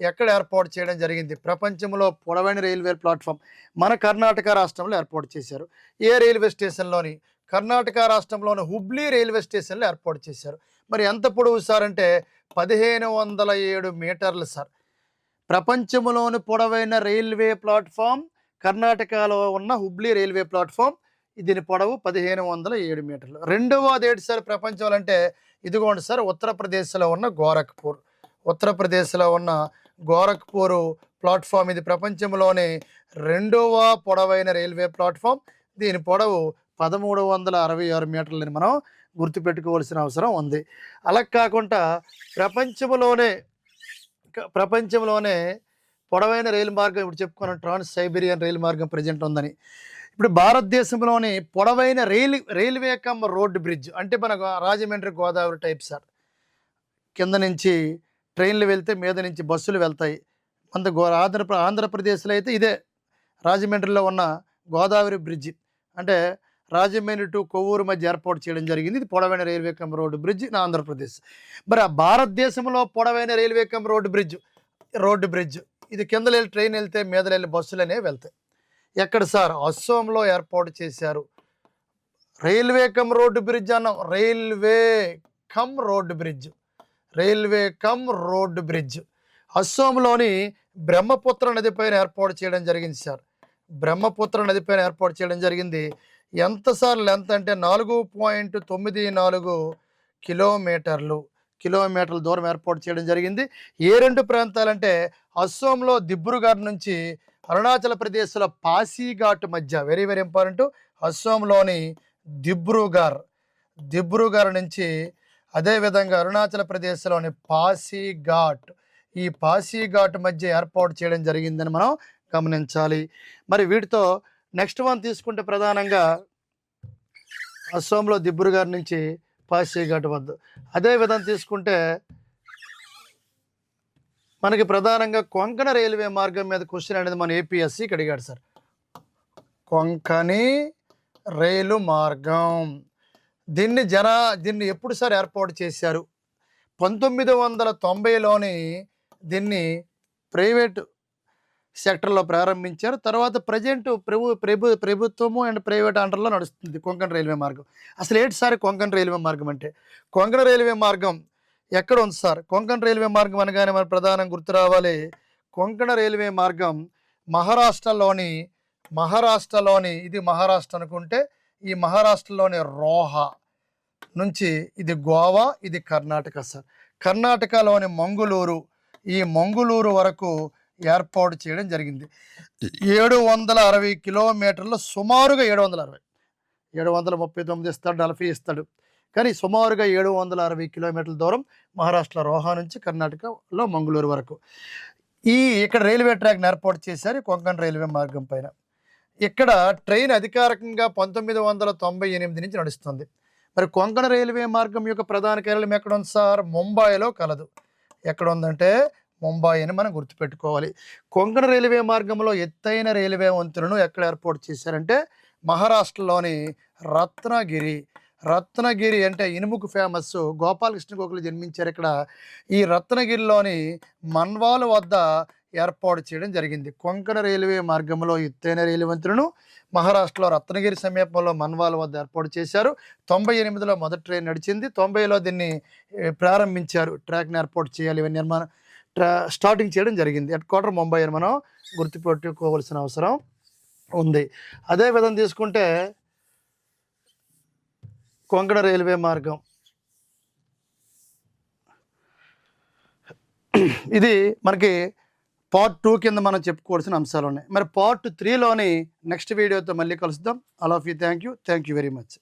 ఎక్కడ ఏర్పాటు చేయడం జరిగింది? ప్రపంచంలో పొడవైన రైల్వే ప్లాట్ఫామ్ మన కర్ణాటక రాష్ట్రంలో ఏర్పాటు చేశారు. ఏ రైల్వే స్టేషన్లోని? కర్ణాటక రాష్ట్రంలోని హుబ్లీ రైల్వే స్టేషన్లో ఏర్పాటు చేశారు. మరి ఎంత పొడవు సార్ అంటే 1507 మీటర్లు సార్. ప్రపంచంలోని పొడవైన రైల్వే ప్లాట్ఫామ్ కర్ణాటకలో ఉన్న హుబ్లీ రైల్వే ప్లాట్ఫామ్, దీని పొడవు 1507 మీటర్లు. రెండవది ఏంటి సార్ ప్రపంచంలో అంటే? ఇదిగోండి సార్, ఉత్తరప్రదేశ్లో ఉన్న గోరఖ్పూర్ ప్లాట్ఫామ్. ఇది ప్రపంచంలోనే రెండవ పొడవైన రైల్వే ప్లాట్ఫామ్. దీని పొడవు 1366 మీటర్లని మనం గుర్తుపెట్టుకోవాల్సిన అవసరం ఉంది. అలా కాకుండా ప్రపంచంలోనే పొడవైన రైలు మార్గం ఇప్పుడు చెప్పుకున్న ట్రాన్స్ సైబీరియన్ రైలు మార్గం ప్రజెంట్ ఉందని. ఇప్పుడు భారతదేశంలోని పొడవైన రైల్వే కమ్ రోడ్డు బ్రిడ్జ్ అంటే మనకు రాజమండ్రి గోదావరి టైప్ సార్. కింద నుంచి ట్రైన్లు వెళ్తే మీద నుంచి బస్సులు వెళ్తాయి. ఆంధ్రప్రదేశ్లో అయితే ఇదే రాజమండ్రిలో ఉన్న గోదావరి బ్రిడ్జి, అంటే రాజమండ్రి టు కొవ్వూరు మధ్య ఏర్పాటు చేయడం జరిగింది. ఇది పొడవైన రైల్వే కమ్ రోడ్డు బ్రిడ్జ్ నా ఆంధ్రప్రదేశ్. మరి ఆ భారతదేశంలో పొడవైన రైల్వే కమ్ రోడ్డు బ్రిడ్జ్ ఇది కింద వెళ్ళి ట్రైన్ వెళ్తే మీద వెళ్ళి బస్సులు అనేవి వెళ్తాయి. ఎక్కడ సార్? అస్సోంలో ఏర్పాటు చేశారు. రైల్వే కమ్ రోడ్డు బ్రిడ్జ్ అన్నాం, రైల్వే కమ్ రోడ్డు బ్రిడ్జ్ అస్సోంలోని బ్రహ్మపుత్ర నదిపైన ఏర్పాటు చేయడం జరిగింది సార్. బ్రహ్మపుత్ర నదిపైన ఏర్పాటు చేయడం జరిగింది. ఎంత సార్ లెంత్ అంటే 4.94 కిలోమీటర్ల దూరం ఏర్పాటు చేయడం జరిగింది. ఏ 2 ప్రాంతాలంటే అస్సోంలో దిబ్రూగఢ్ నుంచి అరుణాచల్ ప్రదేశ్లో పాసీఘాట్ మధ్య, వెరీ వెరీ ఇంపార్టెంట్, అస్సాంలోని దిబ్రూగర్ నుంచి, అదేవిధంగా అరుణాచల్ ప్రదేశ్లోని పాసీఘాట్, ఈ పాసీఘాట్ మధ్య ఏర్పాటు చేయడం జరిగిందని మనం గమనించాలి. మరి వీటితో నెక్స్ట్ వన్ తీసుకుంటే ప్రధానంగా అస్సాంలో దిబ్రూగర్ నుంచి పాసీఘాట్ వద్ద. అదేవిధంగా తీసుకుంటే మనకి ప్రధానంగా కొంకణ రైల్వే మార్గం మీద క్వశ్చన్ అనేది మన ఏపీఎస్సికి అడిగాడు సార్. కొంకణి రైలు మార్గం దీన్ని ఎప్పుడు సార్ ఏర్పాటు చేశారు? 1990లోని దీన్ని ప్రైవేట్ సెక్టర్లో ప్రారంభించారు. తర్వాత ప్రజెంట్ ప్రభుత్వము అండ్ ప్రైవేట్ అండర్లో నడుస్తుంది కొంకణ రైల్వే మార్గం. అసలు ఏంటి సార్ కొంకణ రైల్వే మార్గం అంటే? కొంకణ రైల్వే మార్గం ఎక్కడ ఉంది సార్? కొంకణ రైల్వే మార్గం అనగానే మన ప్రధానం గుర్తు రావాలి. కొంకణ రైల్వే మార్గం మహారాష్ట్రలోని ఇది మహారాష్ట్ర అనుకుంటే, ఈ మహారాష్ట్రలోని రోహా నుంచి ఇది గోవా, ఇది కర్ణాటక సార్. కర్ణాటకలోని మంగుళూరు వరకు ఏర్పాటు చేయడం జరిగింది. 760 కిలోమీటర్లు, సుమారుగా 739 ఇస్తాడు, 40 ఇస్తాడు, కానీ సుమారుగా 760 కిలోమీటర్ల దూరం మహారాష్ట్ర రోహా నుంచి కర్ణాటకలో మంగుళూరు వరకు ఇక్కడ రైల్వే ట్రాక్ని ఏర్పాటు చేశారు కొంకణ రైల్వే మార్గం పైన. ఇక్కడ ట్రైన్ అధికారికంగా 1998 నుంచి నడుస్తుంది. మరి కొంకణ రైల్వే మార్గం యొక్క ప్రధాన కార్యాలయం ఎక్కడ ఉంది సార్? ముంబైలో కలదు. ఎక్కడ ఉందంటే ముంబై అని మనం గుర్తుపెట్టుకోవాలి. కొంకణ రైల్వే మార్గంలో ఎత్తైన రైల్వే వంతెనను ఎక్కడ ఏర్పాటు చేశారంటే మహారాష్ట్రలోని రత్నగిరి అంటే ఇనుముకు ఫేమస్. గోపాలకృష్ణ గోఖలే జన్మించారు ఇక్కడ. ఈ రత్నగిరిలోని మన్వాల్ వద్ద ఏర్పాటు చేయడం జరిగింది. కొంకణ రైల్వే మార్గంలో ఎత్తైన రైలు వంతెనను మహారాష్ట్రలో రత్నగిరి సమీపంలో మన్వాల్ వద్ద ఏర్పాటు చేశారు. 98లో మొదటి ట్రైన్ నడిచింది. 90లో దీన్ని ప్రారంభించారు. ట్రాక్ని ఏర్పాటు చేయాలి, ఇవన్నీ నిర్మాణం స్టార్టింగ్ చేయడం జరిగింది. హెడ్ క్వార్టర్ ముంబై అని మనం గుర్తుపెట్టుకోవాల్సిన అవసరం ఉంది. అదేవిధంగా తీసుకుంటే కొంకణ రైల్వే మార్గం ఇది మనకి పార్ట్ 2 కింద మనం చెప్పుకోవాల్సిన అంశాలు ఉన్నాయి. మరి పార్ట్ 3లోని నెక్స్ట్ వీడియోతో మళ్ళీ కలుద్దాం. All of you thank you very much.